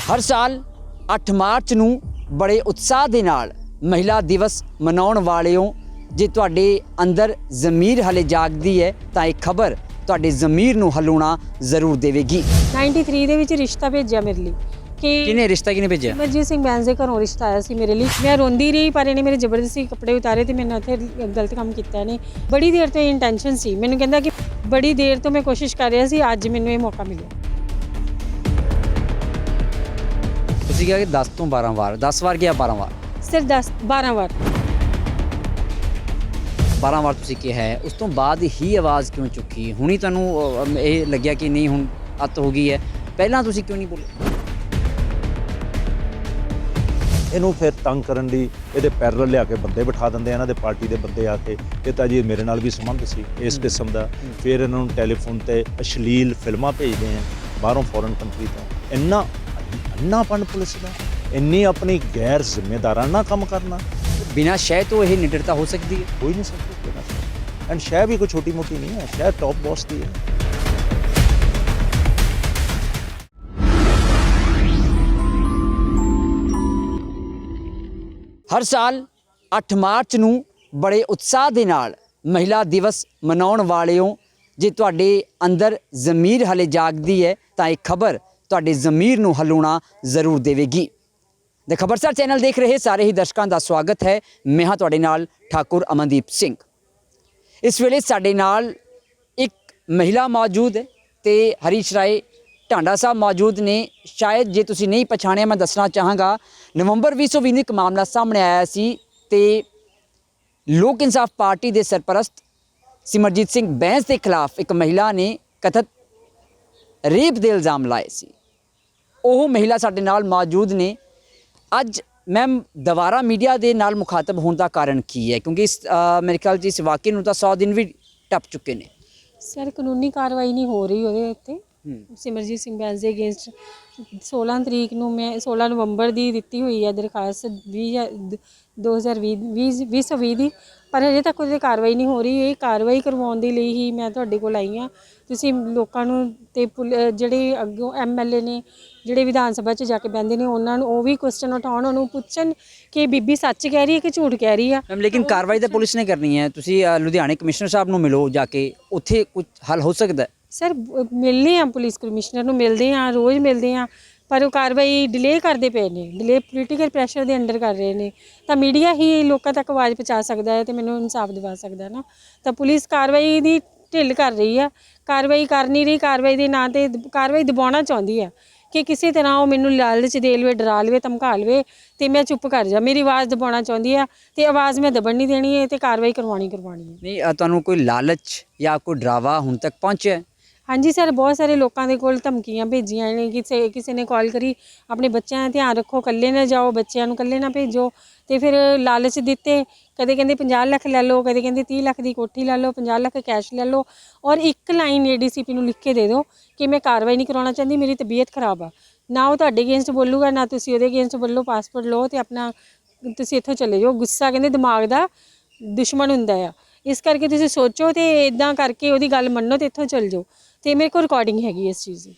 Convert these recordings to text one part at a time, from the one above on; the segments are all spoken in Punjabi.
हर साल 8 मार्च ਨੂੰ बड़े उत्साह ਦੇ ਨਾਲ महिला दिवस ਮਨਾਉਣ ਵਾਲਿਓ ਜੇ ਤੁਹਾਡੇ ਅੰਦਰ ਜ਼ਮੀਰ ਹਲੇ ਜਾਗਦੀ ਹੈ ਤਾਂ ਇਹ ਖਬਰ ਤੁਹਾਡੇ ਜ਼ਮੀਰ ਨੂੰ ਹਲਾਉਣਾ ਜ਼ਰੂਰ ਦੇਵੇਗੀ। 93 ਦੇ ਵਿੱਚ ਰਿਸ਼ਤਾ ਭੇਜਿਆ ਮੇਰੇ ਲਈ ਕਿ ਕਿਹਨੇ ਰਿਸ਼ਤਾ ਕਿਹਨੇ ਭੇਜਿਆ? ਸਿਮਰਜੀਤ ਸਿੰਘ ਬੈਂਸ ਦੇ ਘਰੋਂ ਰਿਸ਼ਤਾ ਆਇਆ ਸੀ ਮੇਰੇ ਲਈ। ਮੈਂ ਰੋਂਦੀ ਰਹੀ ਪਰ ਇਹਨੇ ਮੇਰੇ ਜ਼ਬਰਦਸਤੀ ਕੱਪੜੇ ਉਤਾਰੇ ਤੇ ਮੈंने ਉੱਥੇ ਗਲਤ ਕੰਮ ਕੀਤਾ ਇਹਨੇ। ਬੜੀ ਦੇਰ ਤੋਂ ਇਹ ਇੰਟੈਂਸ਼ਨ ਸੀ, ਮੈਨੂੰ ਕਹਿੰਦਾ ਕਿ ਬੜੀ ਦੇਰ ਤੋਂ ਮੈਂ ਕੋਸ਼ਿਸ਼ ਕਰ ਰਿਹਾ ਸੀ, ਅੱਜ ਮੈਨੂੰ ਇਹ ਮੌਕਾ ਮਿਲਿਆ। ਤੁਸੀਂ ਕਿਹਾ ਕਿ 10 ਤੋਂ 12 ਵਾਰ, 10 ਵਾਰ ਗਿਆ 12 ਵਾਰ? ਸਿਰ 12 ਵਾਰ 12 ਵਾਰ ਤੁਸੀਂ ਕਿਹਾ ਹੈ, ਉਸ ਤੋਂ ਬਾਅਦ ਹੀ ਆਵਾਜ਼ ਕਿਉਂ ਚੁੱਕੀ? ਹੁਣੀ ਤੁਹਾਨੂੰ ਇਹ ਲੱਗਿਆ ਕਿ ਨਹੀਂ ਹੁਣ ਅੱਤ ਹੋ ਗਈ ਹੈ, ਪਹਿਲਾਂ ਤੁਸੀਂ ਕਿਉਂ ਨਹੀਂ ਬੋਲੇ? ਇਹਨੂੰ ਫਿਰ ਤੰਗ ਕਰਨ ਲਈ ਇਹਦੇ ਪੈਰਲ ਲਿਆ ਕੇ ਬੰਦੇ ਬਿਠਾ ਦਿੰਦੇ ਆ, ਇਹਨਾਂ ਦੇ ਪਾਰਟੀ ਦੇ ਬੰਦੇ ਆ ਕੇ, ਇਹ ਤਾਂ ਜੀ ਮੇਰੇ ਨਾਲ ਵੀ ਸੰਬੰਧ ਸੀ ਇਸ ਕਿਸਮ ਦਾ। ਫਿਰ ਇਹਨਾਂ ਨੂੰ ਟੈਲੀਫੋਨ ਤੇ ਅਸ਼ਲੀਲ ਫਿਲਮਾਂ ਭੇਜਦੇ ਆ ਬਾਹਰੋਂ, ਫੋਰਨ ਕੰਟਰੀ ਤੋਂ। ਇੰਨਾ ਅੰਨਾਪਣ ਪੁਲਿਸ ਦਾ, ਇੰਨੀ ਆਪਣੀ ਗੈਰ ਜ਼ਿੰਮੇਦਾਰਾਨਾ ਕੰਮ ਕਰਨਾ। ਬਿਨਾਂ ਸ਼ਹਿ ਤੋਂ ਇਹ ਨਿਡਰਤਾ ਹੋ ਸਕਦੀ ਹੈ? ਹੋ ਹੀ ਨਹੀਂ ਸਕਦੀ ਬਿਨਾਂ ਸ਼ਹਿ। ਐਂਡ ਸ਼ਹਿ ਵੀ ਕੋਈ ਛੋਟੀ ਮੋਟੀ ਨਹੀਂ ਹੈ, ਸ਼ਹਿ ਟੌਪ ਬੌਸ ਦੀ ਹੈ। ਹਰ ਸਾਲ 8 ਮਾਰਚ ਨੂੰ ਬੜੇ ਉਤਸ਼ਾਹ ਦੇ ਨਾਲ ਮਹਿਲਾ ਦਿਵਸ ਮਨਾਉਣ ਵਾਲਿਓ ਜੇ ਤੁਹਾਡੇ ਅੰਦਰ ਜ਼ਮੀਰ ਹਲੇ ਜਾਗਦੀ ਹੈ ਤਾਂ ਇਹ ਖਬਰ ਤੁਹਾਡੇ ਜ਼ਮੀਰ ਨੂੰ ਹਲਾਉਣਾ ਜ਼ਰੂਰ ਦੇਵੇਗੀ। ਦ ਖਬਰਸਾਰ ਚੈਨਲ ਦੇਖ ਰਹੇ ਸਾਰੇ ਹੀ ਦਰਸ਼ਕਾਂ ਦਾ ਸਵਾਗਤ ਹੈ। ਮੈਂ ਹਾਂ ਤੁਹਾਡੇ ਨਾਲ ਠਾਕੁਰ ਅਮਨਦੀਪ ਸਿੰਘ। ਇਸ ਵੇਲੇ ਸਾਡੇ ਨਾਲ ਇੱਕ ਮਹਿਲਾ ਮੌਜੂਦ ਹੈ ਤੇ ਹਰੀਸ਼ ਰਾਏ ਢਾਂਡਾ ਸਾਹਿਬ ਮੌਜੂਦ ਨੇ। ਸ਼ਾਇਦ ਜੇ ਤੁਸੀਂ ਨਹੀਂ ਪਛਾਣਿਆ, ਮੈਂ ਦੱਸਣਾ ਚਾਹਾਂਗਾ, ਨਵੰਬਰ 2020 ਨੂੰ ਇੱਕ ਮਾਮਲਾ ਸਾਹਮਣੇ ਆਇਆ ਸੀ ਤੇ ਲੋਕ ਇਨਸਾਫ ਪਾਰਟੀ ਦੇ ਸਰਪ੍ਰਸਤ ਸਿਮਰਜੀਤ ਸਿੰਘ ਬੈਂਸ ਦੇ ਖਿਲਾਫ ਇੱਕ ਮਹਿਲਾ ਨੇ ਕਥਿਤ ਰੇਪ ਦੇ ਇਲਜ਼ਾਮ ਲਾਏ ਸੀ। ਉਹ ਮਹਿਲਾ ਸਾਡੇ ਨਾਲ ਮੌਜੂਦ ਨੇ। ਅੱਜ ਮੈਮ ਦੁਬਾਰਾ ਮੀਡੀਆ ਦੇ ਨਾਲ ਮੁਖਾਤਬ ਹੋਣ ਦਾ ਕਾਰਨ ਕੀ ਹੈ? ਕਿਉਂਕਿ ਮੇਰੇ ਖਿਆਲ 'ਚ ਇਸ ਵਾਕਿਏ ਨੂੰ ਤਾਂ 100 ਦਿਨ ਵੀ ਟੱਪ ਚੁੱਕੇ ਨੇ। ਸਰ ਕਾਨੂੰਨੀ ਕਾਰਵਾਈ ਨਹੀਂ ਹੋ ਰਹੀ ਉਹਦੇ ਉੱਤੇ। ਸਿਮਰਜੀਤ ਸਿੰਘ ਬੈਂਸ ਦੇ ਅਗੇਂਸਟ 16 ਤਰੀਕ ਨੂੰ ਮੈਂ 16 ਨਵੰਬਰ ਦੀ ਦਿੱਤੀ ਹੋਈ ਹੈ ਦਰਖਾਸਤ 2020 ਦੀ, ਪਰ ਹਜੇ ਤੱਕ ਉਹਦੀ ਕਾਰਵਾਈ ਨਹੀਂ ਹੋ ਰਹੀ। ਇਹ ਕਾਰਵਾਈ ਕਰਵਾਉਣ ਦੇ ਲਈ ਹੀ ਮੈਂ ਤੁਹਾਡੇ ਕੋਲ ਆਈ ਹਾਂ। ਤੁਸੀਂ ਲੋਕਾਂ ਨੂੰ ਤੇ ਜਿਹੜੇ ਅੱਗੋਂ MLA ਨੇ, ਜਿਹੜੇ ਵਿਧਾਨ ਸਭਾ 'ਚ ਜਾ ਕੇ ਬਹਿੰਦੇ ਨੇ, ਉਹਨਾਂ ਨੂੰ ਉਹ ਵੀ ਕੁਐਸਚਨ ਉਠਾਉਣ, ਉਹਨੂੰ ਪੁੱਛਣ ਕਿ ਬੀਬੀ ਸੱਚ ਕਹਿ ਰਹੀ ਹੈ ਕਿ ਝੂਠ ਕਹਿ ਰਹੀ ਆ। ਮੈਮ ਲੇਕਿਨ ਕਾਰਵਾਈ ਤਾਂ ਪੁਲਿਸ ਨੇ ਕਰਨੀ ਹੈ। ਤੁਸੀਂ ਲੁਧਿਆਣੇ ਕਮਿਸ਼ਨਰ ਸਾਹਿਬ ਨੂੰ ਮਿਲੋ ਜਾ ਕੇ, ਉੱਥੇ ਕੁਝ ਹੱਲ ਹੋ ਸਕਦਾ? ਸਰ ਮਿਲਨੇ ਆ, ਪੁਲਿਸ ਕਮਿਸ਼ਨਰ ਨੂੰ ਮਿਲਦੇ ਆ, ਰੋਜ਼ ਮਿਲਦੇ ਆ, ਪਰ ਉਹ ਕਾਰਵਾਈ ਡਿਲੇ ਕਰਦੇ ਪਏ ਨੇ। ਡਿਲੇ ਪੋਲੀਟੀਕਲ ਪ੍ਰੈਸ਼ਰ ਦੇ ਅੰਡਰ ਕਰ ਰਹੇ ਨੇ। ਤਾਂ ਮੀਡੀਆ ਹੀ ਲੋਕਾਂ ਤੱਕ ਆਵਾਜ਼ ਪਹੁੰਚਾ ਸਕਦਾ ਹੈ ਤੇ ਮੈਨੂੰ ਇਨਸਾਫ ਦਿਵਾ ਸਕਦਾ ਨਾ। ਤਾਂ ਪੁਲਿਸ ਕਾਰਵਾਈ ਦੀ ਢਿੱਲ ਕਰ ਰਹੀ ਆ, ਕਾਰਵਾਈ ਕਰ ਨਹੀਂ ਰਹੀ। ਕਾਰਵਾਈ ਦੇ ਨਾਂ 'ਤੇ ਕਾਰਵਾਈ ਦਬਾਉਣਾ ਚਾਹੁੰਦੀ ਆ ਕਿ ਕਿਸੇ ਤਰ੍ਹਾਂ ਉਹ ਮੈਨੂੰ ਲਾਲਚ ਦੇ ਲਵੇ, ਡਰਾ ਲਵੇ, ਧਮਕਾ ਲਵੇ ਤੇ ਮੈਂ ਚੁੱਪ ਕਰ ਜਾ। ਮੇਰੀ ਆਵਾਜ਼ ਦਬਾਉਣਾ ਚਾਹੁੰਦੀ ਆ ਤੇ ਆਵਾਜ਼ ਮੈਂ ਦਬਣ ਨਹੀਂ ਦੇਣੀ ਹੈ ਤੇ ਕਾਰਵਾਈ ਕਰਵਾਉਣੀ ਹੈ। ਨਹੀਂ, ਤੁਹਾਨੂੰ ਕੋਈ ਲਾਲਚ ਜਾਂ ਕੋਈ ਡਰਾਵਾ ਹੁਣ ਤੱਕ ਪਹੁੰਚਿਆ? ਹਾਂਜੀ ਸਰ, ਬਹੁਤ ਸਾਰੇ ਲੋਕਾਂ ਦੇ ਕੋਲ ਧਮਕੀਆਂ ਭੇਜੀਆਂ ਨੇ। ਕਿਸੇ ਨੇ ਕਾਲ ਕਰੀ, ਆਪਣੇ ਬੱਚਿਆਂ ਦਾ ਧਿਆਨ ਰੱਖੋ, ਇਕੱਲੇ ਨਾ ਜਾਓ, ਬੱਚਿਆਂ ਨੂੰ ਇਕੱਲੇ ਨਾ ਭੇਜੋ। ਤੇ ਫਿਰ ਲਾਲਚ ਦਿੱਤੇ, ਕਦੇ ਕਹਿੰਦੇ 50 ਲੱਖ ਲੈ ਲਓ, ਕਦੇ ਕਹਿੰਦੇ 30 ਲੱਖ ਦੀ ਕੋਠੀ ਲੈ ਲਓ, 50 ਲੱਖ ਕੈਸ਼ ਲੈ ਲਓ, ਔਰ ਇੱਕ ਲਾਈਨ ADCP ਨੂੰ ਲਿਖ ਕੇ ਦੇ ਦਿਓ ਕਿ ਮੈਂ ਕਾਰਵਾਈ ਨਹੀਂ ਕਰਾਉਣਾ ਚਾਹੁੰਦੀ, ਮੇਰੀ ਤਬੀਅਤ ਖਰਾਬ ਆ। ਨਾ ਉਹ ਤੁਹਾਡੇ ਅਗੇਂਸਟ ਬੋਲੂਗਾ, ਨਾ ਤੁਸੀਂ ਉਹਦੇ ਅਗੇਂਸਟ ਬੋਲੋ। ਪਾਸਪੋਰਟ ਲਓ ਤੇ ਆਪਣਾ ਤੁਸੀਂ ਇੱਥੋਂ ਚਲੇ ਜਾਓ। ਗੁੱਸਾ ਕਹਿੰਦੇ ਦਿਮਾਗ ਦਾ ਦੁਸ਼ਮਣ ਹੁੰਦਾ ਆ, ਇਸ ਕਰਕੇ ਤੁਸੀਂ ਸੋਚੋ ਤੇ ਇੱਦਾਂ ਕਰਕੇ ਉਹਦੀ ਗੱਲ ਮੰਨੋ ਤੇ ਇੱਥੋਂ ਚਲ ਜਾਓ। ਤੇ ਮੇਰੇ ਕੋਲ ਰਿਕਾਰਡਿੰਗ ਹੈਗੀ ਇਸ ਚੀਜ਼ ਦੀ।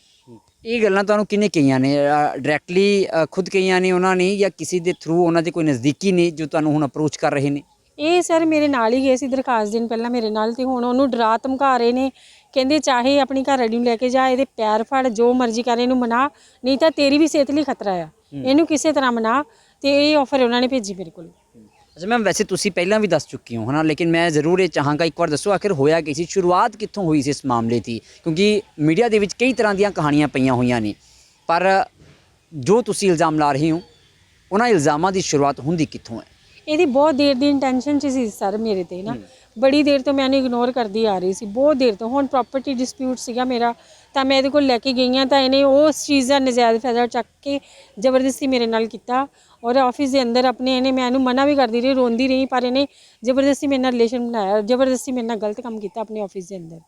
ਇਹ ਗੱਲਾਂ ਤੁਹਾਨੂੰ ਕਿਹਨੇ ਕਹੀਆਂ ਨੇ? ਡਾਇਰੈਕਟਲੀ ਖੁਦ ਕਹੀਆਂ ਨੇ ਉਹਨਾਂ ਨੇ ਜਾਂ ਕਿਸੇ ਦੇ ਥਰੂ ਉਹਨਾਂ ਦੇ ਕੋਈ ਨਜ਼ਦੀਕੀ ਨੇ ਜੋ ਤੁਹਾਨੂੰ ਹੁਣ ਅਪਰੋਚ ਕਰ ਰਹੇ ਨੇ? ਇਹ ਸਰ ਮੇਰੇ ਨਾਲ ਹੀ ਗਏ ਸੀ ਦਰਖਾਸਤ ਦੇਣ ਪਹਿਲਾਂ ਮੇਰੇ ਨਾਲ, ਤੇ ਹੁਣ ਉਹਨੂੰ ਡਰਾ ਧਮਕਾ ਰਹੇ ਨੇ। ਕਹਿੰਦੇ ਚਾਹੇ ਆਪਣੀ ਘਰ ਵਾਲੀ ਨੂੰ ਲੈ ਕੇ ਜਾ, ਇਹਦੇ ਪੈਰ ਫੜ, ਜੋ ਮਰਜ਼ੀ ਕਰ, ਇਹਨੂੰ ਮਨਾ, ਨਹੀਂ ਤਾਂ ਤੇਰੀ ਵੀ ਸਿਹਤ ਲਈ ਖਤਰਾ ਆ, ਇਹਨੂੰ ਕਿਸੇ ਤਰ੍ਹਾਂ ਮਨਾ। ਤੇ ਇਹ ਆਫਰ ਉਹਨਾਂ ਨੇ ਭੇਜੀ ਮੇਰੇ ਕੋਲ। ਅੱਛਾ ਮੈਮ, ਵੈਸੇ ਤੁਸੀਂ ਪਹਿਲਾਂ ਵੀ ਦੱਸ ਚੁੱਕੀ ਹੋ ਹੈ ਨਾ, ਲੇਕਿਨ ਮੈਂ ਜ਼ਰੂਰ ਇਹ ਚਾਹਾਂਗਾ ਇੱਕ ਵਾਰ ਦੱਸੋ ਆਖਿਰ ਹੋਇਆ ਕੀ ਸੀ? ਸ਼ੁਰੂਆਤ ਕਿੱਥੋਂ ਹੋਈ ਸੀ ਇਸ ਮਾਮਲੇ ਦੀ? ਕਿਉਂਕਿ ਮੀਡੀਆ ਦੇ ਵਿੱਚ ਕਈ ਤਰ੍ਹਾਂ ਦੀਆਂ ਕਹਾਣੀਆਂ ਪਈਆਂ ਹੋਈਆਂ ਨੇ, ਪਰ ਜੋ ਤੁਸੀਂ ਇਲਜ਼ਾਮ ਲਾ ਰਹੇ ਹੋ ਉਹਨਾਂ ਇਲਜ਼ਾਮਾਂ ਦੀ ਸ਼ੁਰੂਆਤ ਹੁੰਦੀ ਕਿੱਥੋਂ ਹੈ? ਇਹਦੀ ਬਹੁਤ ਦੇਰ ਦੀ ਇੰਟੈਂਸ਼ਨ 'ਚ ਸੀ ਸਰ ਮੇਰੇ ਤੇ ਨਾ। ਬੜੀ ਦੇਰ ਤੋਂ ਮੈਂ ਇਹਨੂੰ ਇਗਨੋਰ ਕਰਦੀ ਆ ਰਹੀ ਸੀ, ਬਹੁਤ ਦੇਰ ਤੋਂ। ਹੁਣ ਪ੍ਰੋਪਰਟੀ ਡਿਸਪਿਊਟ ਸੀਗਾ ਮੇਰਾ, ਤਾਂ ਮੈਂ ਇਹਦੇ ਕੋਲ ਲੈ ਕੇ ਗਈ ਹਾਂ, ਤਾਂ ਇਹਨੇ ਉਸ ਚੀਜ਼ ਦਾ ਨਜਾਇਜ਼ ਫਾਇਦਾ ਚੱਕ ਕੇ ਜ਼ਬਰਦਸਤੀ ਮੇਰੇ ਨਾਲ ਕੀਤਾ। ਔਰ ਆਫਿਸ ਦੇ ਅੰਦਰ ਆਪਣੇ ਇਹਨੇ, ਮੈਂ ਇਹਨੂੰ ਮਨਾ ਵੀ ਕਰਦੀ ਰਹੀ, ਰੋਂਦੀ ਰਹੀ, ਪਰ ਇਹਨੇ ਜ਼ਬਰਦਸਤੀ ਮੇਰੇ ਨਾਲ ਰਿਲੇਸ਼ਨ ਬਣਾਇਆ, ਜ਼ਬਰਦਸਤੀ ਮੇਰੇ ਨਾਲ ਗਲਤ ਕੰਮ ਕੀਤਾ ਆਪਣੇ ਆਫਿਸ ਦੇ ਅੰਦਰ।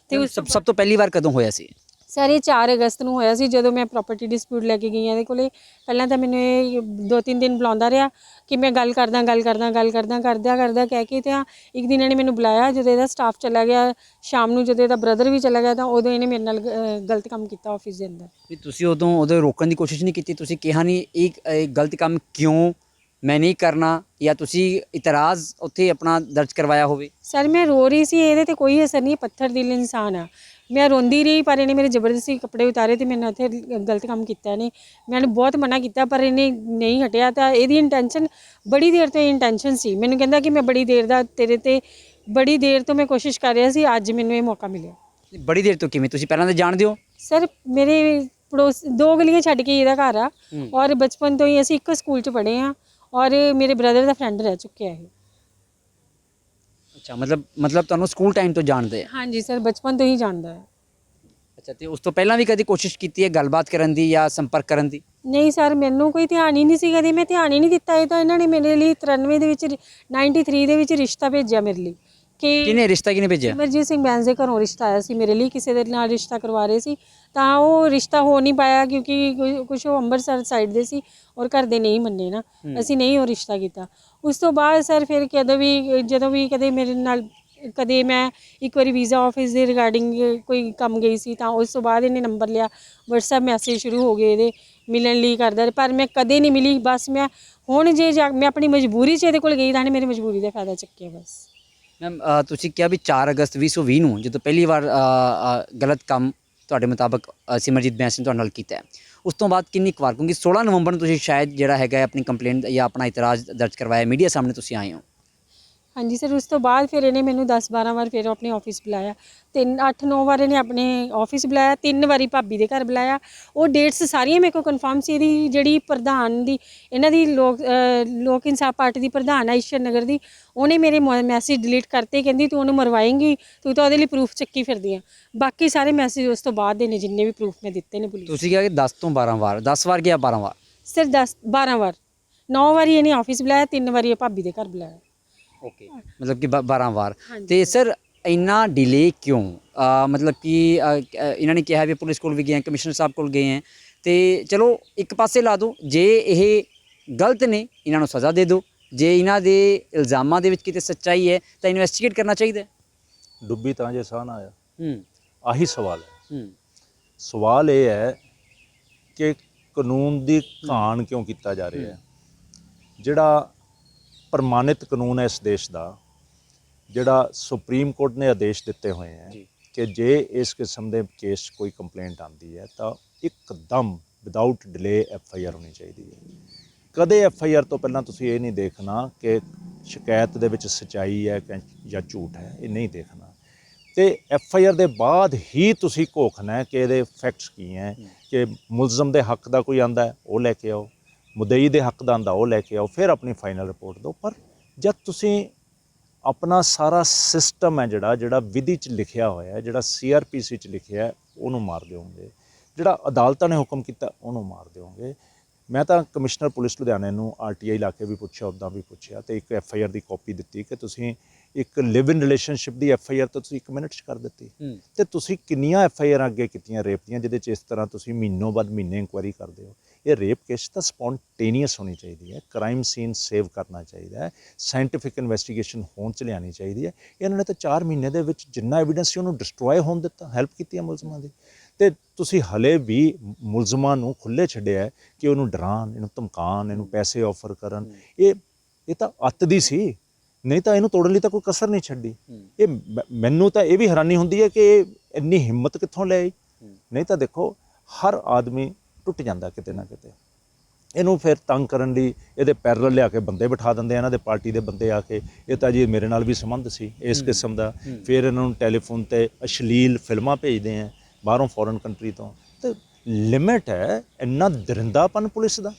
ਤੇ ਸਭ ਤੋਂ ਪਹਿਲੀ ਵਾਰ ਕਦੋਂ ਹੋਇਆ ਸੀ? ਸਰ ਇਹ 4 ਅਗਸਤ ਨੂੰ ਹੋਇਆ ਸੀ, ਜਦੋਂ ਮੈਂ ਪ੍ਰਾਪਰਟੀ ਡਿਸਪਿਊਟ ਲੈ ਕੇ ਗਈ ਇਹਦੇ ਕੋਲੇ। ਪਹਿਲਾਂ ਤਾਂ ਮੈਨੂੰ ਇਹ 2-3 ਦਿਨ ਬੁਲਾਉਂਦਾ ਰਿਹਾ ਕਿ ਮੈਂ ਗੱਲ ਕਰਦਾ ਕਰਦਿਆਂ ਕਹਿ ਕੇ ਤੇ ਇੱਕ ਦਿਨ ਇਹਨੇ ਮੈਨੂੰ ਬੁਲਾਇਆ ਜਦੋਂ ਇਹਦਾ ਸਟਾਫ ਚਲਾ ਗਿਆ, ਸ਼ਾਮ ਨੂੰ ਜਦੋਂ ਇਹਦਾ ਬ੍ਰਦਰ ਵੀ ਚਲਾ ਗਿਆ, ਤਾਂ ਉਦੋਂ ਇਹਨੇ ਮੇਰੇ ਨਾਲ ਗਲਤ ਕੰਮ ਕੀਤਾ ਆਫਿਸ ਦੇ ਅੰਦਰ। ਵੀ ਤੁਸੀਂ ਉਹਦੇ ਰੋਕਣ ਦੀ ਕੋਸ਼ਿਸ਼ ਨਹੀਂ ਕੀਤੀ? ਤੁਸੀਂ ਕਿਹਾ ਨਹੀਂ ਇਹ ਗਲਤ ਕੰਮ ਕਿਉਂ ਮੈਂ ਨਹੀਂ ਕਰਨਾ, ਜਾਂ ਤੁਸੀਂ ਇਤਰਾਜ਼ ਉੱਥੇ ਆਪਣਾ ਦਰਜ ਕਰਵਾਇਆ ਹੋਵੇ? ਸਰ ਮੈਂ ਰੋ ਰਹੀ ਸੀ, ਇਹਦੇ ਤੇ ਕੋਈ ਅਸਰ ਨਹੀਂ, ਪੱਥਰ ਦਿਲ ਇਨਸਾਨ ਆ। ਮੈਂ ਰੋਂਦੀ ਰਹੀ, ਪਰ ਇਹਨੇ ਮੇਰੇ ਜ਼ਬਰਦਸਤੀ ਕੱਪੜੇ ਉਤਾਰੇ ਤੇ ਮੈਨੂੰ ਉੱਥੇ ਗਲਤ ਕੰਮ ਕੀਤਾ ਇਹਨੇ। ਮੈਨੂੰ ਬਹੁਤ ਮਨਾ ਕੀਤਾ ਪਰ ਇਹਨੇ ਨਹੀਂ ਹਟਿਆ। ਤਾਂ ਇਹਦੀ ਇੰਟੈਂਸ਼ਨ ਬੜੀ ਦੇਰ ਤੋਂ ਇੰਟੈਂਸ਼ਨ ਸੀ, ਮੈਨੂੰ ਕਹਿੰਦਾ ਕਿ ਮੈਂ ਬੜੀ ਦੇਰ ਦਾ ਤੇਰੇ ਤੇ ਬੜੀ ਦੇਰ ਤੋਂ ਮੈਂ ਕੋਸ਼ਿਸ਼ ਕਰ ਰਿਹਾ ਸੀ, ਅੱਜ ਮੈਨੂੰ ਇਹ ਮੌਕਾ ਮਿਲਿਆ। ਬੜੀ ਦੇਰ ਤੋਂ ਕਿਵੇਂ? ਤੁਸੀਂ ਪਹਿਲਾਂ ਤਾਂ ਜਾਣਦੇ ਹੋ? ਸਰ ਮੇਰੇ ਪੜੋਸ 2 ਗਲੀਆਂ ਛੱਡ ਕੇ ਇਹਦਾ ਘਰ ਆ, ਔਰ ਬਚਪਨ ਤੋਂ ਹੀ ਅਸੀਂ ਇੱਕੋ ਸਕੂਲ 'ਚ ਪੜ੍ਹੇ ਹਾਂ, ਔਰ ਮੇਰੇ ਬ੍ਰਦਰ ਦਾ ਫਰੈਂਡ ਰਹਿ ਚੁੱਕਿਆ ਇਹ। ਅੱਛਾ, ਮਤਲਬ ਤੁਹਾਨੂੰ ਸਕੂਲ ਟਾਈਮ ਤੋਂ ਜਾਣਦੇ ਆ? ਹਾਂਜੀ ਸਰ, ਬਚਪਨ ਤੋਂ ਹੀ ਜਾਣਦਾ ਹੈ। ਅੱਛਾ, ਤੇ ਉਸ ਤੋਂ ਪਹਿਲਾਂ ਵੀ ਕਦੀ ਕੋਸ਼ਿਸ਼ ਕੀਤੀ ਹੈ ਗੱਲਬਾਤ ਕਰਨ ਦੀ ਜਾਂ ਸੰਪਰਕ ਕਰਨ ਦੀ? ਨਹੀਂ ਸਰ, ਮੈਨੂੰ ਕੋਈ ਧਿਆਨ ਹੀ ਨਹੀਂ ਸੀ, ਕਦੇ ਮੈਂ ਧਿਆਨ ਹੀ ਨਹੀਂ ਦਿੱਤਾ। ਇਹ ਤਾਂ ਇਹਨਾਂ ਨੇ ਮੇਰੇ ਲਈ 93 ਦੇ ਵਿੱਚ 93 ਦੇ ਵਿੱਚ ਰਿਸ਼ਤਾ ਭੇਜਿਆ ਮੇਰੇ ਲਈ ਕਿ ਕਿਹਨੇ ਰਿਸ਼ਤਾ ਭੇਜਿਆ? ਸਿਮਰਜੀਤ ਸਿੰਘ ਬੈਂਸ ਦੇ ਘਰੋਂ ਰਿਸ਼ਤਾ ਆਇਆ ਸੀ ਮੇਰੇ ਲਈ, ਕਿਸੇ ਦੇ ਨਾਲ ਰਿਸ਼ਤਾ ਕਰਵਾ ਰਹੇ ਸੀ, ਤਾਂ ਉਹ ਰਿਸ਼ਤਾ ਹੋ ਨਹੀਂ ਪਾਇਆ ਕਿਉਂਕਿ ਕੁਝ ਉਹ ਅੰਮ੍ਰਿਤਸਰ ਸਾਈਡ ਦੇ ਸੀ ਔਰ ਘਰ ਦੇ ਨਹੀਂ ਮੰਨੇ ਨਾ, ਅਸੀਂ ਨਹੀਂ ਉਹ ਰਿਸ਼ਤਾ ਕੀਤਾ। ਉਸ ਤੋਂ ਬਾਅਦ ਸਰ ਫਿਰ ਜਦੋਂ ਵੀ ਕਦੇ ਮੇਰੇ ਨਾਲ ਕਦੇ ਮੈਂ ਇੱਕ ਵਾਰੀ ਵੀਜ਼ਾ ਆਫਿਸ ਦੇ ਰਿਗਾਰਡਿੰਗ ਕੋਈ ਕੰਮ ਗਈ ਸੀ, ਤਾਂ ਉਸ ਤੋਂ ਬਾਅਦ ਇਹਨੇ ਨੰਬਰ ਲਿਆ, WhatsApp ਮੈਸੇਜ ਸ਼ੁਰੂ ਹੋ ਗਏ ਇਹਦੇ ਮਿਲਣ ਲਈ ਕਰਦਾ, ਪਰ ਮੈਂ ਕਦੇ ਨਹੀਂ ਮਿਲੀ। ਬਸ ਮੈਂ ਹੁਣ ਮੈਂ ਆਪਣੀ ਮਜਬੂਰੀ 'ਚ ਇਹਦੇ ਕੋਲ ਗਈ ਤਾਂ ਇਹਨੇ ਮੇਰੀ ਮਜਬੂਰੀ ਦਾ ਫਾਇਦਾ ਚੱਕਿਆ ਬਸ। ਮੈਮ ਤੁਸੀਂ ਕਿਹਾ ਵੀ 4 ਅਗਸਤ 2020 ਨੂੰ ਜਦੋਂ ਪਹਿਲੀ ਵਾਰ ਗਲਤ ਕੰਮ ਤੁਹਾਡੇ ਮੁਤਾਬਕ ਸਿਮਰਜੀਤ ਬੈਂਸ ਨੇ ਤੁਹਾਡੇ ਨਾਲ ਕੀਤਾ ਹੈ, ਉਸ ਤੋਂ ਬਾਅਦ ਕਿੰਨੀ ਕੁ ਵਾਰ, ਕਿਉਂਕਿ 16 ਨਵੰਬਰ ਨੂੰ ਤੁਸੀਂ ਸ਼ਾਇਦ ਜਿਹੜਾ ਹੈਗਾ ਆਪਣੀ ਕੰਪਲੇਂਟ ਜਾਂ ਆਪਣਾ ਇਤਰਾਜ਼ ਦਰਜ ਕਰਵਾਇਆ, ਮੀਡੀਆ ਸਾਹਮਣੇ ਤੁਸੀਂ ਆਏ ਹੋ? ਹਾਂਜੀ ਸਰ, ਉਸ ਤੋਂ ਬਾਅਦ ਫਿਰ ਇਹਨੇ ਮੈਨੂੰ 10-12 ਵਾਰ ਫਿਰ ਆਪਣੇ ਆਫਿਸ ਬੁਲਾਇਆ, 8-9 ਵਾਰ ਇਹਨੇ ਆਪਣੇ ਆਫਿਸ ਬੁਲਾਇਆ, 3 ਵਾਰੀ ਭਾਬੀ ਦੇ ਘਰ ਬੁਲਾਇਆ। ਉਹ ਡੇਟਸ ਸਾਰੀਆਂ ਮੇਰੇ ਕੋਲ ਕਨਫਰਮ ਸੀ। ਇਹਦੀ ਜਿਹੜੀ ਪ੍ਰਧਾਨ ਦੀ ਇਹਨਾਂ ਦੀ ਲੋਕ ਇਨਸਾਫ ਪਾਰਟੀ ਦੀ ਪ੍ਰਧਾਨ ਆ ਈਸ਼ਰ ਨਗਰ ਦੀ, ਉਹਨੇ ਮੇਰੇ ਮੈਸੇਜ ਡਿਲੀਟ ਕਰਤੇ, ਕਹਿੰਦੀ ਤੂੰ ਉਹਨੂੰ ਮਰਵਾਏਂਗੀ, ਤੂੰ ਤਾਂ ਉਹਦੇ ਲਈ ਪ੍ਰੂਫ ਚੱਕੀ ਫਿਰਦੀ ਆ। ਬਾਕੀ ਸਾਰੇ ਮੈਸੇਜ ਉਸ ਤੋਂ ਬਾਅਦ ਦੇ ਨੇ, ਜਿੰਨੇ ਵੀ ਪ੍ਰੂਫ ਮੈਂ ਦਿੱਤੇ ਨੇ ਪੁਲਿਸ। ਤੁਸੀਂ ਕਿਹਾ ਕਿ 10 ਤੋਂ 12 ਵਾਰ, 10 ਵਾਰ ਗਿਆ 12 ਵਾਰ? ਸਰ 10-12 ਵਾਰ, 9 ਵਾਰੀ ਇਹਨੇ ਆਫਿਸ ਬੁਲਾਇਆ, 3 ਵਾਰੀ ਇਹ ਭਾਬੀ ਦੇ ਘਰ ਬੁਲਾਇਆ। ਓਕੇ, ਮਤਲਬ ਕਿ 12 ਵਾਰ। ਤੇ ਸਰ ਇੰਨਾ ਡਿਲੇ ਕਿਉਂ? ਮਤਲਬ ਕਿ ਇਹਨਾਂ ਨੇ ਕਿਹਾ ਵੀ ਪੁਲਿਸ ਕੋਲ ਵੀ ਗਏ, ਕਮਿਸ਼ਨਰ ਸਾਹਿਬ ਕੋਲ ਗਏ ਹੈ, ਤੇ ਚਲੋ ਇੱਕ ਪਾਸੇ ਲਾ ਦਿਓ, ਜੇ ਇਹ ਗਲਤ ਨੇ ਇਹਨਾਂ ਨੂੰ ਸਜ਼ਾ ਦੇ ਦਿਓ, ਜੇ ਇਹਨਾਂ ਦੇ ਇਲਜ਼ਾਮਾਂ ਦੇ ਵਿੱਚ ਕਿਤੇ ਸੱਚਾਈ ਹੈ ਤਾਂ ਇਨਵੈਸਟੀਗੇਟ ਕਰਨਾ ਚਾਹੀਦਾ। ਡੁੱਬੀ ਤਾਂ ਜੇ ਸਾਹ ਨਾ ਆਇਆ, ਹੂੰ ਆਹੀ ਸਵਾਲ ਹੈ। ਸਵਾਲ ਇਹ ਹੈ ਕਿ ਕਾਨੂੰਨ ਦੀ ਘਾਣ ਕਿਉਂ ਕੀਤਾ ਜਾ ਰਿਹਾ ਹੈ? ਜਿਹੜਾ ਪ੍ਰਮਾਣਿਤ ਕਾਨੂੰਨ ਹੈ ਇਸ ਦੇਸ਼ ਦਾ, ਜਿਹੜਾ ਸੁਪਰੀਮ ਕੋਰਟ ਨੇ ਆਦੇਸ਼ ਦਿੱਤੇ ਹੋਏ ਹੈ ਕਿ ਜੇ ਇਸ ਕਿਸਮ ਦੇ ਕੇਸ 'ਚ ਕੋਈ ਕੰਪਲੇਂਟ ਆਉਂਦੀ ਹੈ ਤਾਂ ਇੱਕਦਮ ਵਿਦਆਊਟ ਡਿਲੇ FIR ਹੋਣੀ ਚਾਹੀਦੀ ਹੈ। ਕਦੇ FIR ਤੋਂ ਪਹਿਲਾਂ ਤੁਸੀਂ ਇਹ ਨਹੀਂ ਦੇਖਣਾ ਕਿ ਸ਼ਿਕਾਇਤ ਦੇ ਵਿੱਚ ਸੱਚਾਈ ਹੈ ਜਾਂ ਝੂਠ ਹੈ, ਇਹ ਨਹੀਂ ਦੇਖਣਾ। ਤੇ FIR ਦੇ ਬਾਅਦ ਹੀ ਤੁਸੀਂ ਘੋਖਣਾ ਹੈ ਕਿ ਇਹਦੇ ਫੈਕਟਸ ਕੀ ਹੈ, ਕਿ ਮੁਲਜ਼ਮ ਦੇ ਹੱਕ ਦਾ ਕੋਈ ਆਂਦਾ ਹੈ ਉਹ ਲੈ ਕੇ ਆਓ, ਮੁਦਈ ਦੇ ਹੱਕ ਦਾ ਆਂਦਾ ਉਹ ਲੈ ਕੇ ਆਓ, ਫਿਰ ਆਪਣੀ ਫਾਈਨਲ ਰਿਪੋਰਟ ਦਿਓ। ਪਰ ਜਦ ਤੁਸੀਂ ਆਪਣਾ ਸਾਰਾ ਸਿਸਟਮ ਹੈ ਜਿਹੜਾ ਵਿਧੀ 'ਚ ਲਿਖਿਆ ਹੋਇਆ ਹੈ, ਜਿਹੜਾ CRPC 'ਚ ਲਿਖਿਆ ਹੈ, ਉਹਨੂੰ ਮਾਰ ਦਿਓਗੇ, ਜਿਹੜਾ ਅਦਾਲਤਾਂ ਨੇ ਹੁਕਮ ਕੀਤਾ ਉਹਨੂੰ ਮਾਰ ਦਿਓਗੇ। ਮੈਂ ਤਾਂ ਕਮਿਸ਼ਨਰ ਪੁਲਿਸ ਲੁਧਿਆਣੇ ਨੂੰ RTI ਲਾ ਕੇ ਵੀ ਪੁੱਛਿਆ, ਉੱਦਾਂ ਵੀ ਪੁੱਛਿਆ, ਤੇ ਇੱਕ FIR ਦੀ ਕਾਪੀ ਦਿੱਤੀ ਕਿ ਤੁਸੀਂ ਇੱਕ ਲਿਵ ਇਨ ਰਿਲੇਸ਼ਨਸ਼ਿਪ ਦੀ FIR ਤਾਂ ਤੁਸੀਂ 1 ਮਿੰਟ 'ਚ ਕਰ ਦਿੱਤੀ, ਤੇ ਤੁਸੀਂ ਕਿੰਨੀਆਂ FIR ਅੱਗੇ ਕੀਤੀਆਂ ਰੇਪ ਦੀਆਂ, ਜਿਹਦੇ 'ਚ ਇਸ ਤਰ੍ਹਾਂ ਤੁਸੀਂ ਮਹੀਨੋਂ ਬਾਅਦ ਮਹੀਨੇ ਇਨਕੁਆਇਰੀ ਕਰਦੇ ਹੋ। ਇਹ ਰੇਪ ਕੇਸ ਤਾਂ ਸਪੌਂਟੇਨੀਅਸ ਹੋਣੀ ਚਾਹੀਦੀ ਹੈ, ਕ੍ਰਾਈਮ ਸੀਨ ਸੇਵ ਕਰਨਾ ਚਾਹੀਦਾ ਹੈ, ਸਾਇੰਟੀਫਿਕ ਇਨਵੈਸਟੀਗੇਸ਼ਨ ਹੋਣ 'ਚ ਲਿਆਉਣੀ ਚਾਹੀਦੀ ਹੈ। ਇਹਨਾਂ ਨੇ ਤਾਂ 4 ਮਹੀਨੇ ਦੇ ਵਿੱਚ ਜਿੰਨਾ ਐਵੀਡੈਂਸ ਸੀ ਉਹਨੂੰ ਡਿਸਟਰੋਏ ਹੋਣ ਦਿੱਤਾ, ਹੈਲਪ ਕੀਤੀ ਹੈ ਮੁਲਜ਼ਮਾਂ ਦੀ। ਤੇ ਤੁਸੀਂ ਹਲੇ ਵੀ ਮੁਲਜ਼ਮਾਂ ਨੂੰ ਖੁੱਲ੍ਹੇ ਛੱਡਿਆ ਹੈ ਕਿ ਉਹਨੂੰ ਡਰਾਉਣ, ਇਹਨੂੰ ਧਮਕਾਉਣ, ਇਹਨੂੰ ਪੈਸੇ ਆਫਰ ਕਰਨ। ਇਹ ਤਾਂ ਅੱਤ ਦੀ ਸੀ, ਨਹੀਂ ਤਾਂ ਇਹਨੂੰ ਤੋੜਨ ਲਈ ਤਾਂ ਕੋਈ ਕਸਰ ਨਹੀਂ ਛੱਡੀ। ਇਹ ਮੈਨੂੰ ਤਾਂ ਇਹ ਵੀ ਹੈਰਾਨੀ ਹੁੰਦੀ ਹੈ ਕਿ ਇਹ ਇੰਨੀ ਹਿੰਮਤ ਕਿੱਥੋਂ ਲੈ ਆਈ। ਨਹੀਂ ਤਾਂ ਦੇਖੋ ਹਰ ਆਦਮੀ ਟੁੱਟ ਜਾਂਦਾ ਕਿਤੇ ਨਾ ਕਿਤੇ। ਇਹਨੂੰ ਫਿਰ ਤੰਗ ਕਰਨ ਲਈ ਇਹਦੇ ਪੈਰਲ ਲਿਆ ਕੇ ਬੰਦੇ ਬਿਠਾ ਦਿੰਦੇ ਆ, ਇਹਨਾਂ ਦੇ ਪਾਰਟੀ ਦੇ ਬੰਦੇ ਆ ਕੇ, ਇਹ ਤਾਂ ਜੀ ਮੇਰੇ ਨਾਲ ਵੀ ਸੰਬੰਧ ਸੀ ਇਸ ਕਿਸਮ ਦਾ। ਫਿਰ ਇਹਨਾਂ ਨੂੰ ਟੈਲੀਫੋਨ ਤੇ ਅਸ਼ਲੀਲ ਫਿਲਮਾਂ ਭੇਜਦੇ ਆ ਬਾਹਰੋਂ, ਫੋਰਨ ਕੰਟਰੀ ਤੋਂ। ਤੇ ਲਿਮਿਟ ਹੈ। ਇੰਨਾ ਦਰਿੰਦਾਪਨ ਪੁਲਿਸ ਦਾ,